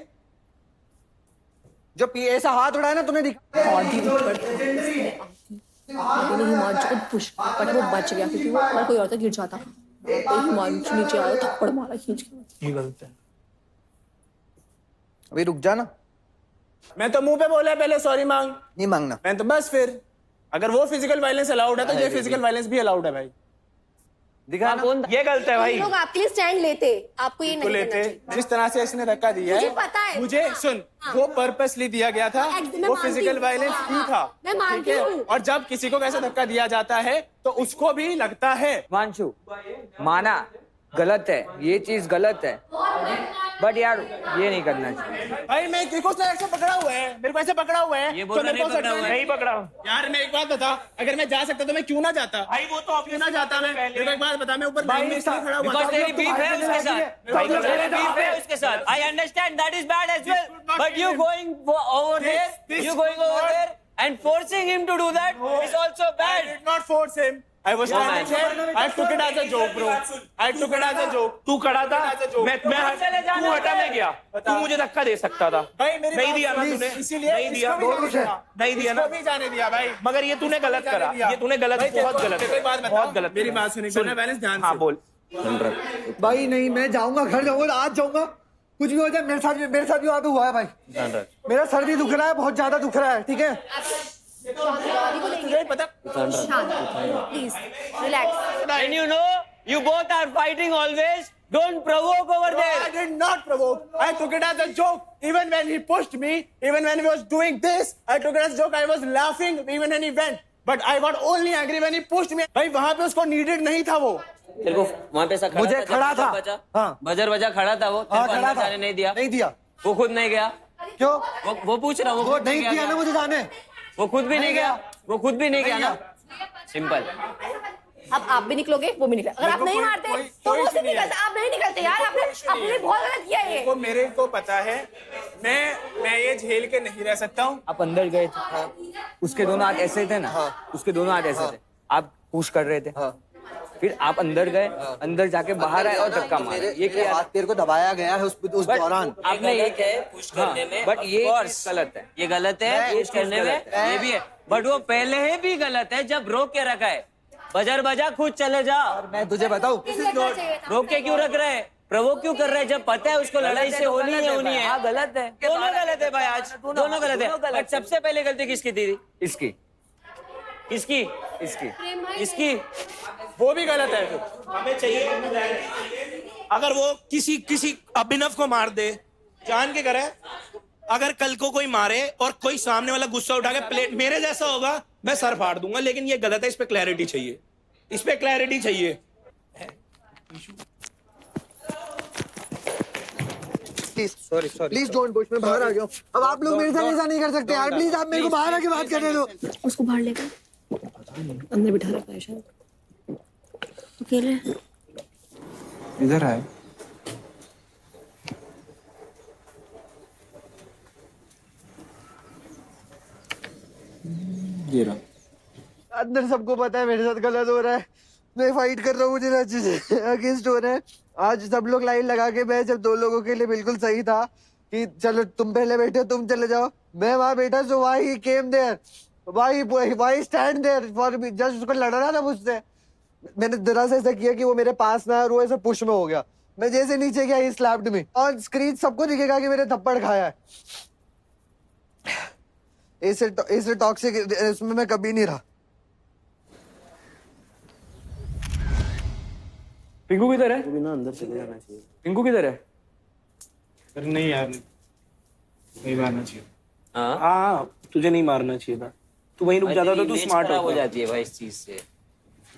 जो ऐसा हाथ उड़ाया ना तूने दिखा। हिमांशु को पुश, बट वो बच गया क्योंकि वो अगर कोई और तो गिर जाता। तो हिमांशु नीचे आया, थप्पड़ मारा खींच के। ये गलत है। अभी रुक जा ना, मैं तो मुंह पे बोला पहले सॉरी मांग, नहीं मांगना। मैं तो बस फिर अगर वो फिजिकल वायलेंस अलाउड है तो ये फिजिकल वायलेंस भी अलाउड है भाई। दिखा ना, ये गलत है भाई। लोग आपके लिए स्टैंड लेते, आपको ये तो नहीं लेते करना चाहिए। जिस तरह से इसने धक्का दिया मुझे है, पता है। मुझे सुन, वो पर्पसली दिया गया था, मैं वो मानती फिजिकल हूँ। वायलेंस हाँ, ही था। मैं मानती ठीक है? हूँ। और जब किसी को कैसे धक्का दिया जाता है तो उसको भी लगता है। हिमांशु माना गलत है, ये चीज गलत है, बट यार ये नहीं करना चाहिए। भाई मैं देखो उसने ऐसे पकड़ा हुआ है, मेरे को ऐसे पकड़ा हुआ है, ये तो बोल रहा मेरे को नहीं पकड़ा हुआ है। नहीं पकड़ा यार मैं एक बात बता, अगर मैं जा सकता तो मैं क्यों ना जाता भाई, वो तो क्यों ना जाता मैं? मेरे को एक बात बता, मैं ऊपर लाइन में इसलिए खड़ा हुआ बिकॉज था। तेरी बीफ है उसके साथ, तेरी बीफ है उसके साथ। I understand that is bad as well, but you going over there, you going over there and forcing him to do that is also I bad. did not force him. I was standing there. I took it as a joke, bro. I took it as a joke. तू खड़ा था, मैं चले जाना तू हटा, मैं गया। तू मुझे धक्का दे सकता था, भाई मेरी नहीं बात दिया ना सुन, तूने, इसीलिए नहीं दिया, इसको भी जाने दिया। नहीं दिया ना, इसको भी जाने दिया भाई। मगर ये तूने गलत करा, ये तूने गलत, भाई, बहुत देखो, गलत, देखो, एक बात बताओ, बहुत गलत। मेरी बात सुनिए, सुन, बैलेंस ध्यान हाँ से। बोल। भाई नहीं, मैं जाऊंगा, घर जाऊंगा, आज जाऊंगा, कुछ भी हो जाए। मेरे साथ भी वहाँ पे हुआ है भाई। मेरा सर भी दुख रहा है, बहुत ज्यादा दुख रहा है, ठीक है? तुझे पता please relax. And you know, you both are fighting always. Don't provoke over I there. did not provoke. I took it as a joke. Even when he pushed me, even when he was doing this, I took it as a joke. I was laughing even when he went. But I got only angry when he pushed me. भाई वहाँ पे उसको needed नहीं था वो। तेरे को वहाँ पे ऐसा खड़ा मुझे था, जब खड़ा था। बचा, हाँ। बजर बजा खड़ा था वो, तेरे को खड़ा अंदर था। जाने नहीं दिया, नहीं दिया। वो खुद नहीं गया। क्यों? वो पूछ रहा, वो वो खुद नहीं गया दिया ना क्या? मुझे जाने। वो खुद भी नहीं गया, वो खुद भी नहीं गया ना। सिंपल। अब आप भी निकलोगे, वो भी निकले। अगर आप नहीं मारते तो वो से निकलते, आप नहीं निकलते यार। आपने बहुत गलत किया ये। वो मेरे को पता है, मैं ये झेल के नहीं रह सकता हूँ। आप अंदर गए थे, उसके दोनों हाथ ऐसे थे ना, उसके दोनों हाथ ऐसे थे, आप पुश कर रहे थे, फिर आप अंदर गए, अंदर जाके बाहर आए और धक्का मारा। ये क्या हाथ पैर को दबाया गया है उस दौरान। आपने ये है पुश करने में, बट ये चीज गलत है। ये गलत है पुश करने में, ये भी है, बट वो पहले ही भी गलत है जब रोक के रखा है। बजर बजा, खुद चले जा। मैं तुझे बताऊं, रोक के क्यों रख रहे हैं, प्रवोक क्यों कर रहे हैं जब पता है उसको लड़ाई से होनी है होनी है। हाँ गलत है, दोनों गलत है भाई, आज दोनों गलत है। बट सबसे पहले गलती किसकी थी? इसकी किसकी? इसकी इसकी। वो भी गलत है फिर। हमें चाहिए, अगर वो किसी अभिनव को मार दे, जान के करे, अगर कल को कोई मारे और कोई सामने वाला गुस्सा उठा के प्लेट मेरे जैसा होगा, मैं सर फाड़ दूंगा। लेकिन ये गलत है, इस पे क्लैरिटी चाहिए, इस पे क्लैरिटी चाहिए। प्लीज डोंट पुश, मैं बाहर आ गया हूँ। अब आप लोग मेरे साथ ऐसा नहीं कर सकते यार, प्लीज आप मेरे को बाहर आके बात करने दो। उसको बाहर लेकर अंदर बिठा रखा है शायद, अकेले। इधर आए। ये रहा। अंदर सबको पता है मेरे साथ गलत हो रहा है। मैं फाइट कर रहा हूँ, मुझे अगेंस्ट हो रहा है। आज सब लोग लाइन लगा के, मैं जब दो लोगों के लिए बिल्कुल सही था कि चलो तुम पहले बैठे, तुम चले जाओ, मैं वहां बैठा। So why came there, why stand there for me. Just उसको लड़ रहा था मुझसे, मैंने जरा सा ऐसा किया कि वो मेरे पास ना, और वो ऐसे पुश में हो गया। मैं जैसे नीचे गया, ही स्लैप्ड मी ऑन स्क्रीन, सबको दिखेगा कि मैंने थप्पड़ खाया है। ऐसे टॉक्सिक इसमें मैं कभी नहीं रहा। पिंकू किधर है? ना अंदर चले जाना चाहिए। पिंकू किधर है? नहीं यार, नहीं मारना चाहिए। हाँ हाँ तुझे नहीं मारना चाहिए था, तू वहीं रुक जाता तो तू स्मार्ट हो होता। जाती है भाई इस चीज से।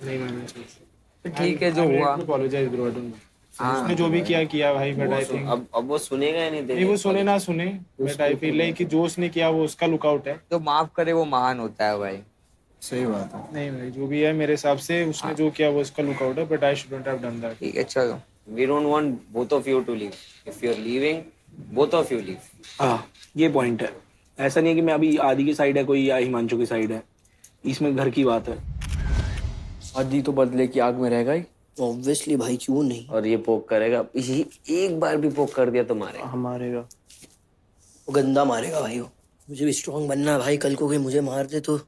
नहीं मारना चाहिए। ठीक है जो हुआ। Apologize bro, I don't know. उसने जो भी किया भाई, बट आई थिंक अब वो सुनेगा ही नहीं नहीं, वो सुने ना सुने, बट आई फील लाइक कि जो उसने किया वो उसका लुकआउट है। तो माफ करे वो महान होता है भाई। सही बात है। नहीं भाई, जो भी है मेरे हिसाब से उसने जो किया वो उसका लुकआउट है, but I shouldn't have done that. ठीक है चलो। We don't want both of you to leave. If you're leaving, both of you leave. हाँ ये पॉइंट है, ऐसा नहीं है कि मैं अभी आदि की साइड है कोई या हिमांशु की साइड है, इसमें घर की बात है। आदि तो बदले की आग में रहेगा ही। ऑब्वियसली भाई, क्यों नहीं। और ये पोक करेगा, ये एक बार भी पोक कर दिया तो मारेगा। हमारेगा वो गंदा मारेगा भाई। वो मुझे भी स्ट्रांग बनना है भाई, कल को कोई मुझे मार दे तो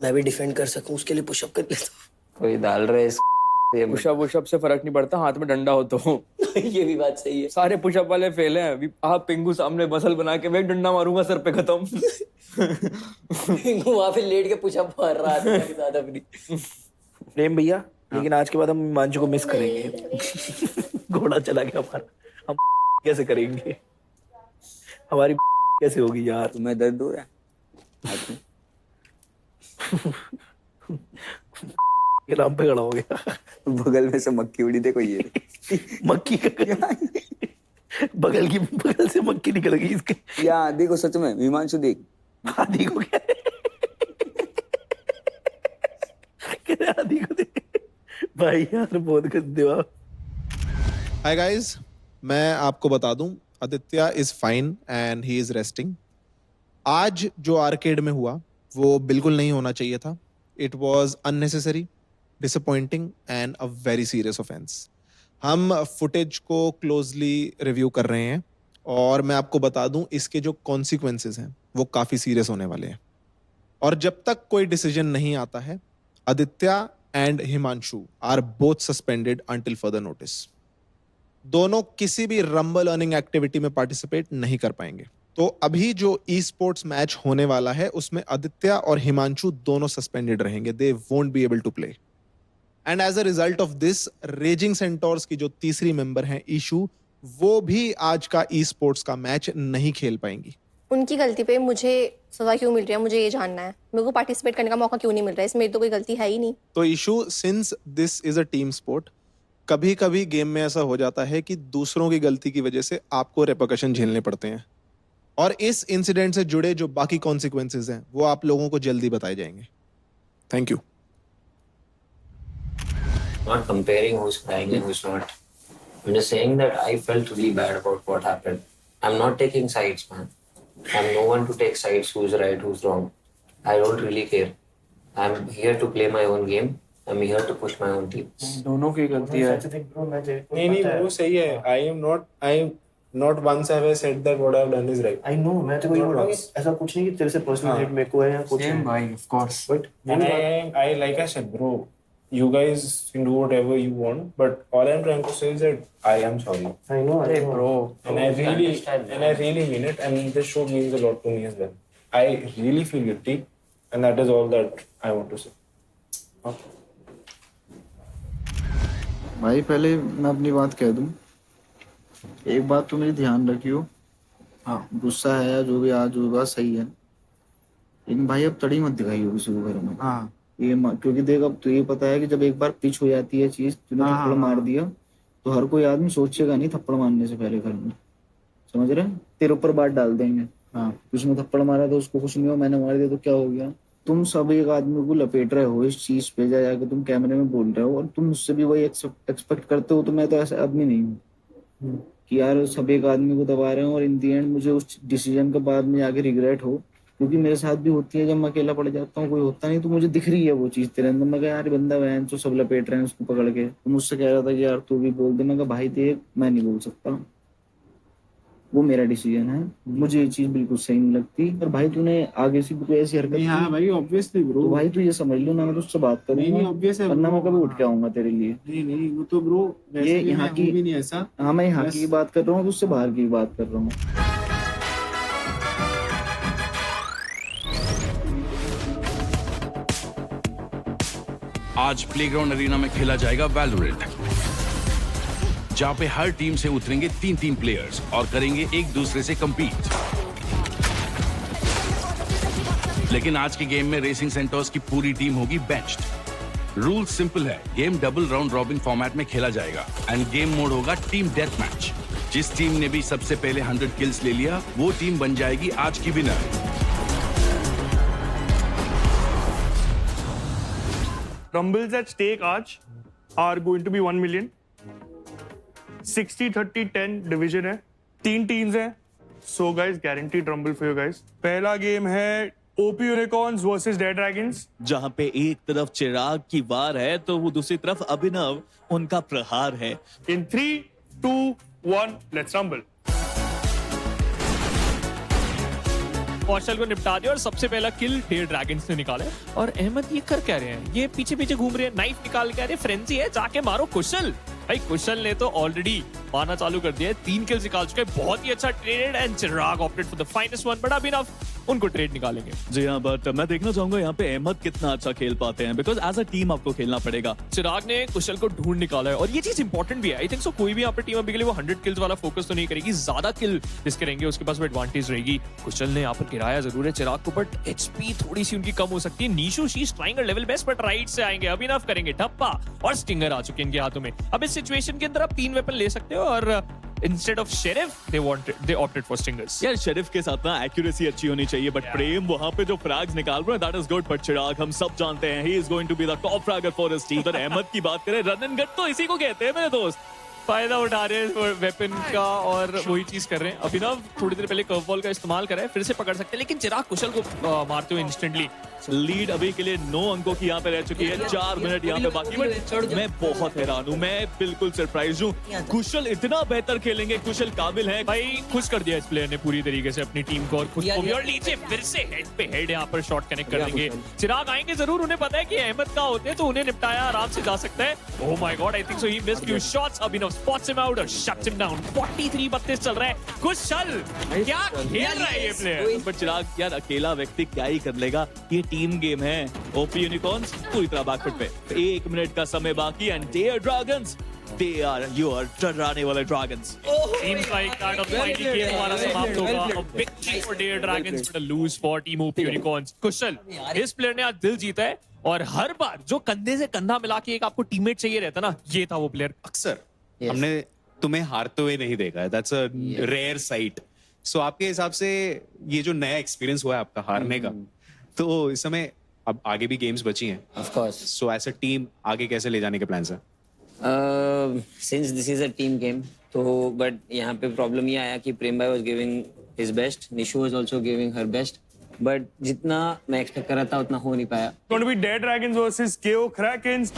मैं भी डिफेंड कर सकूं, उसके लिए पुशअप कर लेता हूं। कोई डाल रहे इस पुशअप से फर्क नहीं पड़ता, हाथ में डंडा हो तो। ये भी बात सही है। सारे पुशअप वाले फेल हैं। अभी आप पिंगू सामने मसल बना के मैं एक डंडा मारूंगा सर पे, खत्म। वहां पे लेट के पुशअप मार रहा है मेरे साथ अपनी। प्रेम भैया, लेकिन आज के बाद हम हिमांशु को मिस करेंगे। घोड़ा चला गया हमारा, हम कैसे करेंगे, हमारी कैसे होगी यार। तुम्हें दर्द हो रहा है? के नाम पे खड़ा हो गया। बगल में से मक्खी उड़ी, देखो ये मक्खी का बगल से मक्खी निकल गई इसके। या देखो सच में हिमांशु देख। आदि को क्या आदि को देख भाई, यार बहुत गंदे हो। हाय गाइस, मैं आपको बता दूं, Aditya is fine and he is resting. आज जो आर्केड में हुआ वो बिल्कुल नहीं होना चाहिए था। It was unnecessary, disappointing and a very serious offence. हम फुटेज को क्लोजली रिव्यू कर रहे हैं और मैं आपको बता दूं इसके जो कॉन्सिक्वेंसेस हैं वो काफ़ी सीरियस होने वाले हैं। और जब तक कोई डिसीजन नहीं आता है, Aditya and Himanshu are both suspended until further notice. दोनों किसी भी रंबल अर्निंग एक्टिविटी में पार्टिसिपेट नहीं कर पाएंगे। तो अभी जो ई स्पोर्ट्स मैच होने वाला है उसमें आदित्य और हिमांशु दोनों सस्पेंडेड रहेंगे। They won't be able to play and as a result of this, raging centaurs की जो तीसरी मेंबर हैं ईशू, वो भी आज का ई स्पोर्ट्स का मैच नहीं खेल पाएंगी। उनकी गलती पे मुझे सजा क्यों मिल रही है, मुझे ये जानना है। मेरे को पार्टिसिपेट करने का मौका क्यों नहीं मिल रहा है, इसमें तो कोई गलती है ही नहीं। तो issue, since this is a team sport, कभी कभी गेम में ऐसा हो जाता है कि दूसरों की गलती की वजह से आपको रेपरकशन झेलने पड़ते हैं और इस इंसिडेंट से जुड़े जो बाकी कॉन्सिक्वेंसेज हैं वो आप लोगों को जल्दी बताए जाएंगे। Thank you. Not comparing who's crying and who's not. I'm just saying that I felt really bad about what happened. I'm not taking sides, man. I'm no one to take sides who's right, who's wrong. I don't really care. I'm here to play my own game. I'm here to push my own team. दोनों की गलती है। नहीं वो सही है। I am not once have I said that what I've done is right. I know, मैं तो वही बोल रहा हूँ, ऐसा कुछ नहीं कि तेरे से पर्सनल हेट मेरे को है या कुछ है। भाई of course. But And I like I said, bro, you guys can do whatever you want, but all I'm trying to say is that I am sorry. I know अरे bro, And I really mean it, and this show means a lot to me as well. I really feel guilty, and that is all that I want to say. भाई पहले मैं अपनी बात कह दूं, एक बात तो मेरी ध्यान रखियो। हाँ, गुस्सा है या जो भी आज जो बात सही है, लेकिन भाई अब तड़ी मत दिखाइयो किसी को घर में। हाँ, क्योंकि देख अब तो ये पता है कि जब एक बार पिच हो जाती है चीज, तूने थप्पड़ मार दिया तो हर कोई आदमी सोचेगा नहीं थप्पड़ मारने से पहले घर में, समझ रहे? तेरे ऊपर बात डाल देंगे। हाँ, उसने थप्पड़ मारा तो उसको कुछ नहीं हो, मैंने मार दिया तो क्या हो गया? तुम सब एक आदमी को लपेट रहे हो इस चीज पे, जाके तुम कैमरे में बोल रहे हो और तुम मुझसे भी वही एक्सपेक्ट करते हो। तो मैं तो ऐसा आदमी नहीं हूँ कि यार सब एक आदमी को दबा रहे हो और इन दी एंड मुझे उस डिसीजन के बाद में जाके रिग्रेट हो, क्योंकि मेरे साथ भी होती है। जब मैं अकेला पड़ जाता हूँ, कोई होता नहीं, तो मुझे दिख रही है वो चीज तेरे अंदर। मैं कहा यार बंदा वैन तो सब लपेट रहे हैं उसको पकड़ के, तो मुझसे कह रहा था कि यार तू भी बोल दे। मैं कहा भाई देख, मैं नहीं बोल सकता, वो मेरा डिसीजन है, मुझे ये चीज बिल्कुल सही नहीं लगती। और भाई तूने आगे से भी कोई ऐसी हरकत, हाँ भाई ऑब्वियसली ब्रो, तो भाई तू ये समझ लो ना, मैं तुझसे बात करूंगा, ऑब्वियस है, वरना मैं कभी उठ के आऊंगा तेरे लिए। नहीं वो तो ब्रो ये यहाँ की भी नहीं ऐसा। हाँ, मैं यहाँ की बात कर रहा हूँ, तुझसे बाहर की बात कर रहा हूँ। आज प्लेग्राउंड एरिना में खेला जाएगा वैलोरेंट, जहां पे हर टीम से उतरेंगे 3-3 प्लेयर्स और करेंगे एक दूसरे से कम्पीट। लेकिन आज के गेम में रेसिंग सेंटोस की पूरी टीम होगी बेंच्ड। रूल सिंपल है, game double round robin format में खेला जाएगा एंड गेम मोड होगा टीम डेथ मैच। जिस टीम ने भी सबसे पहले 100 किल्स ले लिया वो टीम बन जाएगी आज की विनर। Rumbles at stake आज are going to be 1 million. 60-30-10 division है, 3 टीम्स हैं, so guys guaranteed rumble for you guys. पहला गेम है OP Unicorns versus Dead Dragons. जहां पे एक तरफ चिराग की वार है तो वो दूसरी तरफ अभिनव उनका प्रहार है। In 3, 2, 1, let's rumble. कौशल को निपटा दिया और सबसे पहला किल डेयर ड्रैगन्स ने निकाला है। और अहमद ये कर क्या रहे हैं, ये पीछे पीछे घूम रहे हैं, नाइफ निकाल के आ रहे हैं, फ्रेंजी है, जाके मारो कुशल। भाई कुशल ने तो ऑलरेडी मारना चालू कर दिया है, 3 किल्स निकाल चुके हैं, बहुत ही अच्छा traded and Chirag opted for the finest one, but अभी उनको ट्रेड निकालेंगे। जी हाँ, बट मैं देखना चाहूंगा यहाँ पे अहमद कितना अच्छा खेल पाते हैं, बिकॉज एज अ टीम आपको खेलना पड़ेगा। चिराग ने कुशल को ढूंढ निकाला है और ये चीज इंपॉर्टेंट भी है। आई थिंक सो कोई भी यहाँ पे टीम अभी के लिए वो 100 किल्स वाला फोकस तो नहीं करेगी, ज्यादा किल जिसके रहेंगे उसके पास वो एडवांटेज रहेगी। कुशल ने यहाँ पर गिराया जरूर है चिराग को, बट एचपी थोड़ी सी उनकी कम हो सकती है। Nishu she is trying level best, but right से आएंगे, अभिनव करेंगे ठप्पा और स्टिंगर आ चुके हैं इनके हाथों में। अब इस सिचुएशन के अंदर आप 3 वेपन ले सकते हो और instead of sheriff they opted for stingers। यार शेरिफ के साथ ना एक्यूरेसी अच्छी होनी चाहिए, बट प्रेम वहां पे जो फ्रैग्स निकाल रहा है that is good. But Chirag हम सब जानते हैं he is going to be the top fragger for his team. अगर अहमद की बात करें, रन एंड गट तो इसी को कहते हैं मेरे दोस्त। फायदा उठा रहे हैं वेपन का और वही चीज कर रहे हैं। अभिनव थोड़ी देर पहले कर्व बॉल का इस्तेमाल करा है, फिर से पकड़ सकते हैं, लेकिन चिराग कुशल को मारते हुए इंस्टेंटली। लीड अभी के लिए 9 अंकों की यहाँ पे रह चुकी है, 4 मिनट यहाँ पे बाकी। बट मैं बहुत हैरान हूँ, मैं बिल्कुल सरप्राइज हूँ, कुशल इतना बेहतर खेलेंगे, कुशल काबिल है। भाई खुश कर दिया इस प्लेयर ने पूरी तरीके से अपनी टीम को और खुद को भी। और नीचे फिर से हेड पे हेड यहाँ पर शॉट कनेक्ट कर देंगे। चिराग आएंगे जरूर, उन्हें पता है कि अहमद का होते हैं तो उन्हें निपटाया आराम से जा सकता है। Oh my God, I think so he missed few shots. Abhinav spots him out और शट्स हिम डाउन। 43-32 चल रहा है। कुशल क्या खेल रहा है ये प्लेयर। बट चिराग यार अकेला व्यक्ति क्या ही कर लेगा, ये टीम गेम है। ओपी यूनिकॉर्न्स पूरी तरह बैकफुट पे, 1 मिनट का समय बाकी and dare dragons they are your डराने वाले dragons. Seems like that of the final game हमारा समाप्त होगा। A victory for Dare Dragons but a lose for Team OP Unicorns। कुशल इस प्लेयर ने आज दिल जीता है और हर बार जो कंधे से कंधा मिला के एक आपको टीममेट चाहिए रहता ना, ये था वो प्लेयर। अक्सर हमने तुम्हें हारते हुए नहीं देखा है, दैट्स अ रेयर साइट। सो आपके हिसाब से ये जो नया एक्सपीरियंस हुआ है आपका हारने का, तो इस समय अब आगे भी गेम्स बची हैं of course. So as a team आगे कैसे ले जाने के प्लान्स हैं? Since this is a team game, तो बट यहाँ पे प्रॉब्लम ये आया कि प्रेम भाई was giving his best, Nishu was also giving her best, but जितना मैं एक्सपेक्ट कर रहा था उतना हो नहीं पाया। Going to be Dead Dragons versus KO Krakens।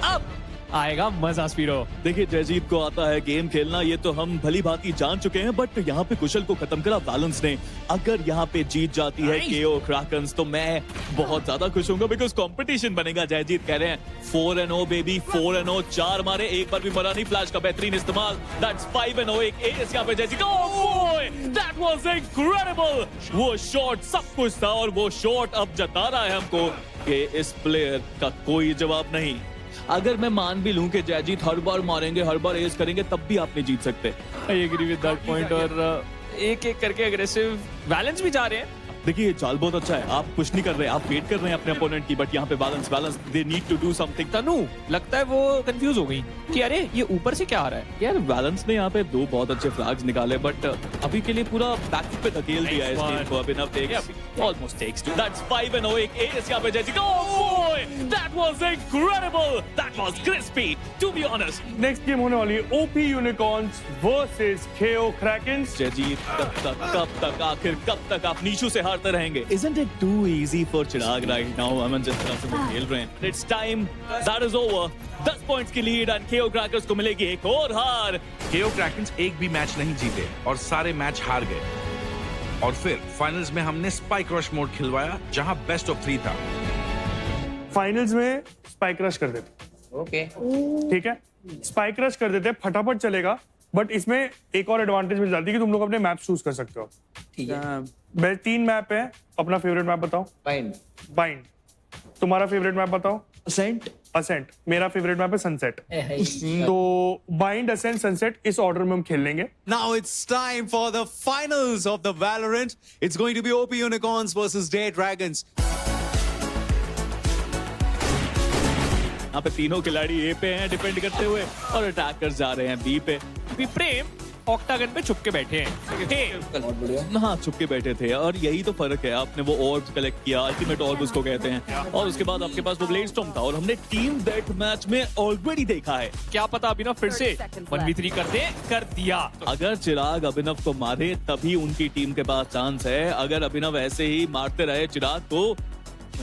अब आएगा मजा स्पीरो। देखिए जयजीत को आता है गेम खेलना, ये तो हम भली भांति जान चुके हैं, बट यहाँ पे कुशल को खत्म करा बैलेंस ने। अगर यहाँ पे जीत जाती है केओ क्रैकन्स तो मैं बहुत ज्यादा खुश होऊंगा, बिकॉज कंपटीशन बनेगा। जयजीत कह रहे हैं 4-0 बेबी, 4-0, 4 मारे, एक बार भी मरा नहीं। फ्लैश का बेहतरीन इस्तेमाल, दैट्स 5-0, एक एस यहाँ पे Jayjeet. Oh boy, that was incredible. वो शॉट सब कुछ था और वो शॉट अब जता रहा है हमको कि इस प्लेयर का कोई जवाब नहीं। अगर मैं मान भी लूं कि जयजीत हर बार मारेंगे, हर बार एज करेंगे, तब भी आप नहीं जीत सकते। I agree with that point. और एक एक करके अग्रेसिव बैलेंस भी जा रहे हैं। देखिए ये चाल बहुत अच्छा है, आप कुछ नहीं कर रहे, आप वेट कर रहे हैं अपने अपोनेंट की, बट यहाँ पे balance they need to do something. Tanu लगता है वो कंफ्यूज हो गई कि अरे ये ऊपर से क्या आ रहा है। यार बैलेंस ने यहाँ पे 2 बहुत अच्छे फ्लैग्स निकाले, बट अभी के लिए पूरा बैक पे धकेल दिया है इस टीम को। Abhinav takes almost takes 2, that's 5-0, एक एस यहाँ पे Jayjeet. Oh boy, that was incredible, that was crispy to be honest. Next game होने वाली है OP Unicorns versus KO Krakens। Jayjit कब तक आखिर कब तक आप नीशू से हारते रहेंगे? Isn't it too easy for Chirag right now? अमन जिस तरह से वो खेल रहे हैं। It's time, that is over। 10 points की लीड और KO क्रैकर्स को मिलेगी एक और हार। KO क्रैकन्स एक भी मैच नहीं जीते और सारे मैच हार गए। और फिर फाइनल्स में हमने स्पाइक रश मोड खिलवाया, जहां बेस्ट ऑफ 3 था। फाइनल्स में स्पाइक रश कर देते। ओके ठीक है, स्पाइक रश कर देते, फटाफट चलेगा, बट इसमें एक और एडवांटेज मिल जाती है कि तुम लोग अपने मैप चूज कर सकते हो। ठीक है, 3 मैप है, अपना फेवरेट मैप बताओ। फाइन। बाइंड, तुम्हारा फेवरेट मैप बताओ। असेंट मेरा फेवरेट मैप है सनसेट। तो बाइंड, असेंट, सनसेट इस ऑर्डर में हम खेल लेंगे। Now it's time for the finals of the Valorant. It's going to be OP Unicorns versus Dare Dragons. यहाँ पे तीनों खिलाड़ी ए पे हैं डिफेंड करते हुए और अटैकर्स जा रहे हैं बी पे। अभी प्रेम ऑक्टागन पे छुप के बैठे हैं। हाँ, छुप के बैठे थे और यही तो फर्क है। आपने वो ऑर्ब्स कलेक्ट किया, अल्टीमेट ऑर्ब उसको कहते हैं, और उसके बाद आपके पास वो ब्लेडस्टॉर्म था और हमने टीम डेथ मैच में ऑलरेडी देखा है। क्या पता अभिनव फिर से 1v3 कर दिया। अगर चिराग अभिनव को मारे तभी उनकी टीम के पास चांस है। अगर अभिनव ऐसे ही मारते रहे चिराग को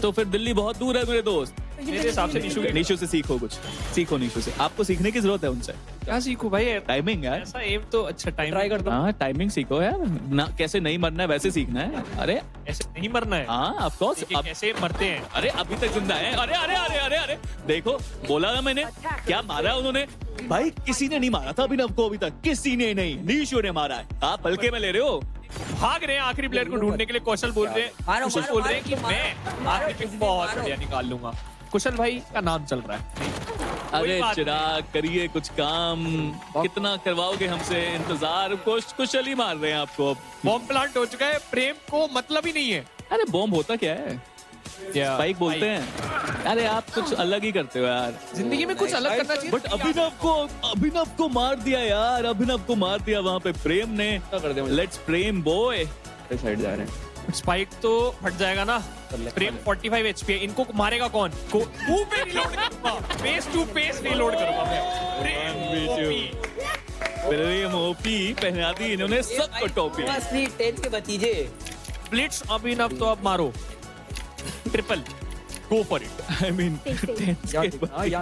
तो फिर दिल्ली बहुत दूर है मेरे दोस्त। मेरे हिसाब से निशु से सीखो, कुछ सीखो निशु से। आपको सीखने की जरूरत है उनसे। क्या सीखूं भाई? टाइमिंग यार। ऐसा एम तो अच्छा टाइम ट्राई करता हूं। हाँ, टाइमिंग सीखो यार ना, कैसे नहीं मरना है वैसे सीखना है। अरे ऐसे नहीं मरना है। हाँ ऑफ कोर्स। अब कैसे मरते हैं? अरे अभी तक जिंदा है। अरे अरे अरे अरे अरे देखो, बोला ना मैंने, क्या मारा है उन्होंने। भाई किसी ने नहीं मारा था अभिनव को अभी तक, किसी ने नहीं, निशु ने मारा है। आप हल्के में ले रहे हो। भाग रहे हैं आखिरी प्लेयर को ढूंढने के लिए। कौशल बोल रहे हैं, कुशल बोल रहे हैं कि मैं आखिरी पिक बहुत बढ़िया निकाल लूंगा। कुशल भाई का नाम चल रहा है। अरे चिराग करिए कुछ काम, कितना करवाओगे हमसे इंतजार। कुशल ही मार रहे हैं आपको। बॉम्ब प्लांट हो चुका है, प्रेम को मतलब ही नहीं है। अरे बॉम्ब होता क्या है? स्पाइक बोलते हैं। अरे आप कुछ अलग ही करते हो यार, जिंदगी में कुछ अलग करना चाहिए। बट अभिनव को मार दिया यार, अभिनव को मार दिया वहाँ पे प्रेम ने। Let's Prem boy. साइड जा रहे हैं। स्पाइक तो फट जाएगा ना। प्रेम 45 HP है, इनको मारेगा कौन? मुंह पे रिलोड करूंगा, फेस टू फेस रिलोड करूंगा मैं। प्रेम ओपी पहना दी इन्होंने सबको टोपी। असली टेंस के भतीजे। ब्लिट्स अभिनव तो अब मारो, triple go for it. I mean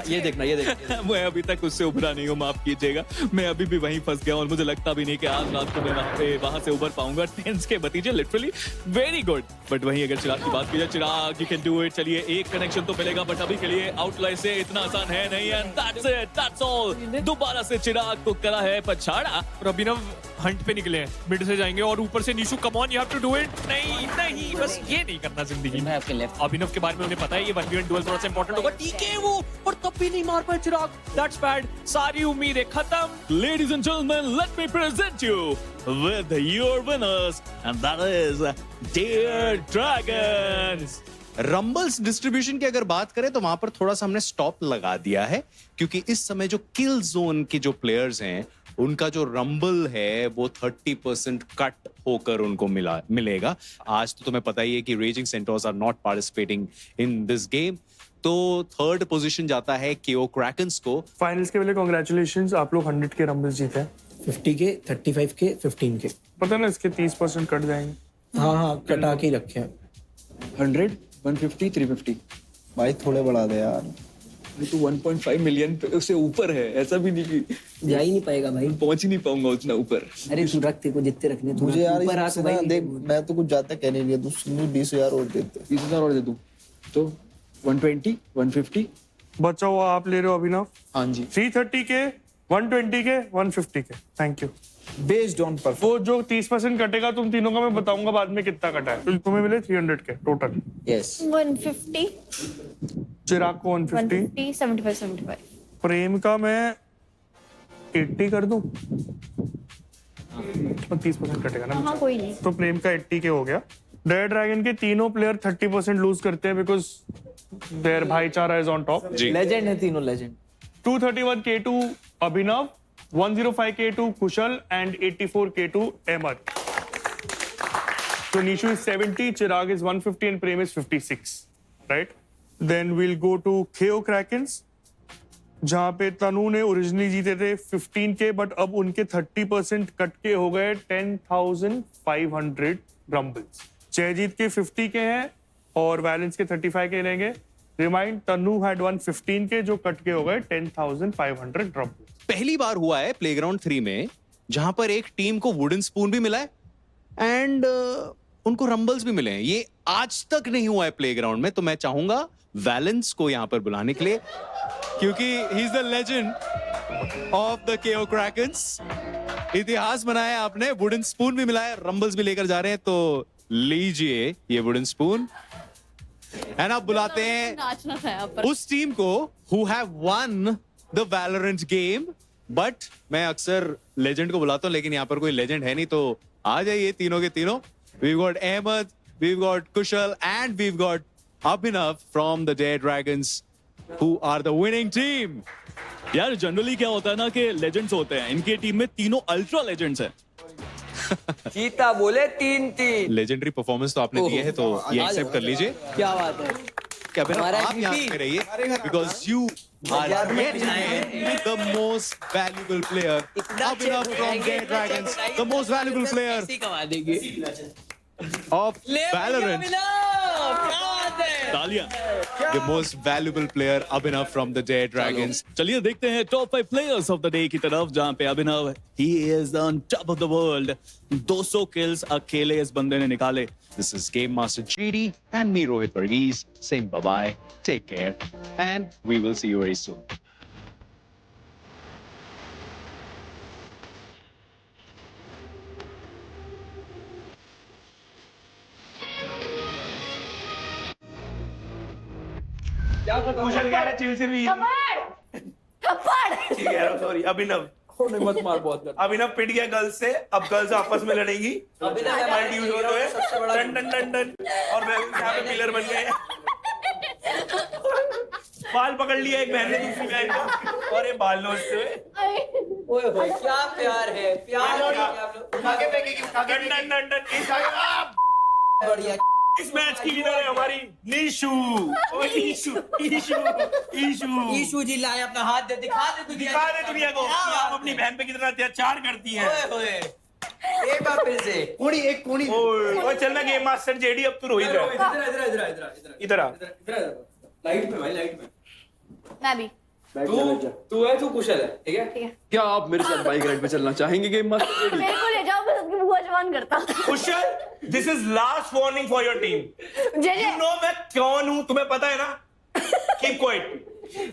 ये देखना मैं अभी तक उससे उभरा नहीं हूँ, माफ कीजिएगा। मैं अभी भी वहीं फंस गया और मुझे लगता भी नहीं कि आज रात को मैं वहां से उभर पाऊंगा। टेंस के भतीजे लिटरली वेरी गुड। बट वहीं अगर चिराग की बात की जाए, चिराग यू कैन डू इट। चलिए एक कनेक्शन तो मिलेगा, बट अभी के लिए आउटलाइन से इतना आसान है नहीं। And that's it, that's all. दोबारा से चिराग को करा है पछाड़ा और अभिनव हंट पे निकले हैं, मिड से जाएंगे और ऊपर से Nishu come on you have to do it. नहीं बस ये नहीं करना जिंदगी में। अभिनव के बारे में उन्हें पता है ये 1v1 डुएल थोड़ा सा इंपॉर्टेंट होगा। टीके वो और तब भी नहीं मार पाए चिराग। That's bad. सारी उम्मीदें खत्म। Ladies and gentlemen, let me present you with your winners, and that is Dare Dragons. Rumbles distribution की अगर बात करें तो वहां पर थोड़ा सा हमने स्टॉप लगा दिया है, क्योंकि इस समय जो किल जोन के जो प्लेयर्स हैं उनका जो रंबल है वो 30% कट होकर उनको मिलेगा। आज तो तुम्हें पता ही है कि raging centaurs are not participating in this game. तो थर्ड पोजीशन जाता है केओ क्रैकन्स को। फाइनल्स के लिए कांग्रेचुलेशंस, आप लोग 100 के रंबल्स जीते हैं। 50 के, 35 के, 15 के। पता ना इसके 30% कट जाएंगे। हाँ कटा के रखे हैं। 100, 150, 350। भाई थोड़े बढ़ा दे यार। ये तो 1.5 मिलियन से ऊपर है। ऐसा भी नहीं कि जा ही नहीं पाएगा भाई, पहुंच ही नहीं पाऊंगा उतना ऊपर। अरे तू रख, तेरे को जितने रखने मुझे यार इससे ना देख, मैं तो कुछ जाता कह नहीं लिया, तू 20,000 और दे दे। 20,000 और दे दूं तो 120, 150। बचा हुआ आप ले रहे हो अभिनव? हाँ जी। 330 के, 120 के, 150 के। Thank you. बेस्ड ऑन पर वो जो 30% कटेगा तुम तीनों का मैं बताऊंगा बाद में कितना कटा है। तो तुम्हें मिले 300 के टोटल। यस। 150, चिराग को 150, 75। प्रेम का मैं 80 कर दूं। 30% कटेगा ना। हाँ कोई नहीं। तो प्रेम का 80 के हो गया। डेयर ड्रैगन के तीनों प्लेयर 30% लूज करते हैं बिकॉज देयर भाईचारा इज ऑन टॉप। लेजेंड है तीनों, legend. 231 K2 Abhinav, 105 K2 Kushal and 84 K2 Ahmad. So Nishu is 70, Chirag is 150 and Prem is 56, right? Then we'll go to KO Krakens, जहाँ पे तनु ने ओरिजिनली जीते थे 15 के, बट अब उनके 30% कट के हो गए 10,500 रंबल्स। जयजीत के 50 के हैं और वैलेंस के 35 के रहेंगे। रिमाइंड, तनु हैड 115 के जो कट के हो गए 10,500 रंबल्स। पहली बार हुआ है प्लेग्राउंड 3 में जहां पर एक टीम को वुडन स्पून भी मिला है एंड उनको रंबल्स भी मिले हैं। ये आज तक नहीं हुआ है प्लेग्राउंड में। तो मैं चाहूंगा वैलेंस को यहां पर बुलाने के लिए, क्योंकि he is the legend of the केओ क्रैकन्स। इतिहास बनाया है आपने, वुडन स्पून भी मिला है, रंबल्स भी लेकर जा रहे हैं। तो लीजिए ये वुडन स्पून। एंड अब बुलाते हैं नाचना था यहाँ पर। उस टीम को who have won the Valorant game, but मैं अक्सर लेजेंड को बुलाता हूँ, लेकिन यहाँ पर कोई लेजेंड है नहीं, तो आ जाइए तीनों के तीनों. We've got Ahmed, we've got Kushal, and we've got Abhinav from the Dare Dragons, who are the winning team. यार जनरली क्या होता है ना कि लेजेंड्स होते हैं, इनकी टीम में तीनों अल्ट्रा लेजेंड्स हैं. चीता बोले 3-3. लेजेंडरी परफॉर्मेंस तो आपने दिया है, तो ये एक्सेप्ट कर लीजिए. क्या बात है? क्या हमारा आप यहाँ पे रहिए, because you are yet the most valuable player. Abhinav from Dare Dragons, the most valuable player of Valorant. तालियां. The most valuable player Abhinav from the Dare Dragons. चलिए देखते हैं top 5 players of the day की तरफ, जहां पे Abhinav he is on top of the world. 200 kills अकेले इस बंदे ने निकाले. This is Game Master GD and me, Rohit Varghese, saying bye-bye, take care, and we will see you very soon. कुशल कह रहे चिल से भी ठीक है. सॉरी अभिनव, मत मार बहुत. अभिनव पिट गया गर्ल्स से. अब गर्ल्स आपस में लड़ेंगी. यूज हो रहे हैं टन टन टन टन, और मैं यहाँ पे पिलर बन गए. बाल पकड़ लिया एक बहन ने दूसरी बहन को, और ये बाल नोचते हुए. ओए होए क्या प्यार है, प्यार उठा के फेंकेगी, उठा के टन टन टन. बढ़िया. इस मैच की विनर है हमारी निशु. ओए ईशु ईशु ईशु ईशु जी लाए अपना हाथ दे, दिखा दे दुनिया को कि आप अपनी बहन पे कितना अत्याचार करती हैं. ओए होए एक बार फिर से कोड़ी एक कोड़ी. ओए चल ना गेम मास्टर जेडी, अब तू रोहित है. इधर आ. लाइट में भाई, लाइट में. मैं भी. तू है, तू कुशल है, ठीक है. क्या आप मेरे साथ बाइक राइड पे चलना चाहेंगे गेम मास्टर? मेरे को ले जाओ, मैं सबकी बुआ जवान करता. Kushal, this is last warning for your team. जे यू नो मैं कौन हूँ, तुम्हें पता है ना. Keep quiet.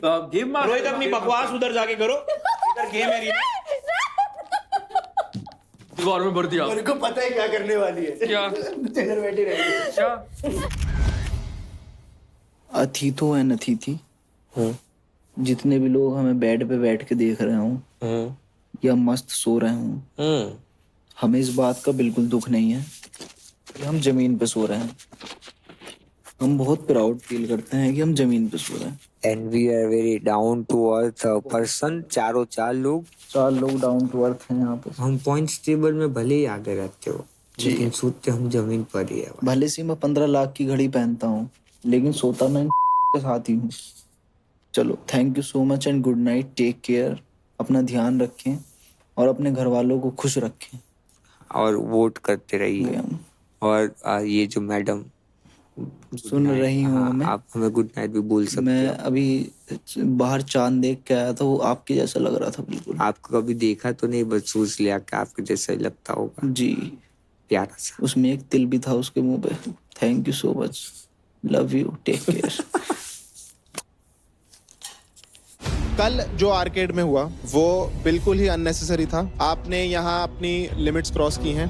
Game master Rohit अपनी बकवास उधर जाके करो. इधर गेम एरिया. दीवार में भर दिया. मेरे को पता है क्या करने वाली है. क्या? इधर बैठी रहेगी. क्या? अथितो एंड अतिथि, जितने भी लोग हमें बेड पे बैठ के देख रहे हूँ या मस्त सो रहे हूँ, हमें इस बात का बिल्कुल दुख नहीं है कि हम जमीन पे सो रहे हैं. हम बहुत प्राउड फील करते हैं कि हम जमीन पे सो रहे हैं. And we are very down to earth person. चार लोग डाउन टू अर्थ हैं यहाँ पे. हम पॉइंट्स टेबल में भले ही आगे रहते हो, लेकिन सोते हम जमीन पर ही है. भले से मैं 15 लाख की घड़ी पहनता हूँ, लेकिन सोता मैं के साथ ही हूँ. चलो, thank you so much and good night. Take care. अपना ध्यान रखें और अपने घर वालों को खुश रखें. और वोट करते रहिए. और ये जो मैडम सुन रही हूँ हमें, आप हमें गुड नाइट भी बोल सकते मैं हो. अभी बाहर चांद देख के आया था, वो आपके जैसा लग रहा था बिल्कुल. आपको कभी देखा तो नहीं, बस सोच लिया कि आपके जैसा ही लगता होगा. जी, प्यारा सा. उसमें एक तिल भी था उसके मुंह पे. Thank you so much. Love you. Take care. कल जो आर्केड में हुआ वो बिल्कुल ही अननेसेसरी था. आपने यहाँ अपनी लिमिट्स क्रॉस की हैं.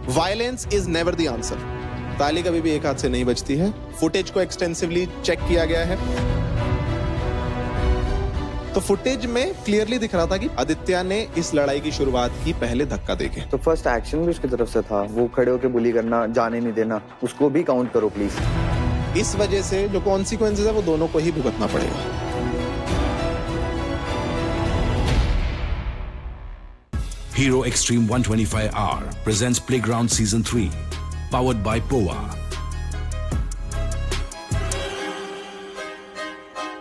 Violence is never the answer. ताली कभी भी एक हाथ से नहीं बजती है. फुटेज को एक्सटेंसिवली चेक किया गया है, तो फुटेज में क्लियरली दिख रहा था कि आदित्य ने इस लड़ाई की शुरुआत की पहले धक्का देके. तो फर्स्ट एक्शन भी उसकी तरफ से था. वो खड़े होके बुली करना, जाने नहीं देना, उसको भी काउंट करो प्लीज. इस वजह से जो कॉन्सिक्वेंसेस है वो दोनों को ही भुगतना पड़ेगा. Hero Extreme 125R presents Playground Season 3, powered by POA.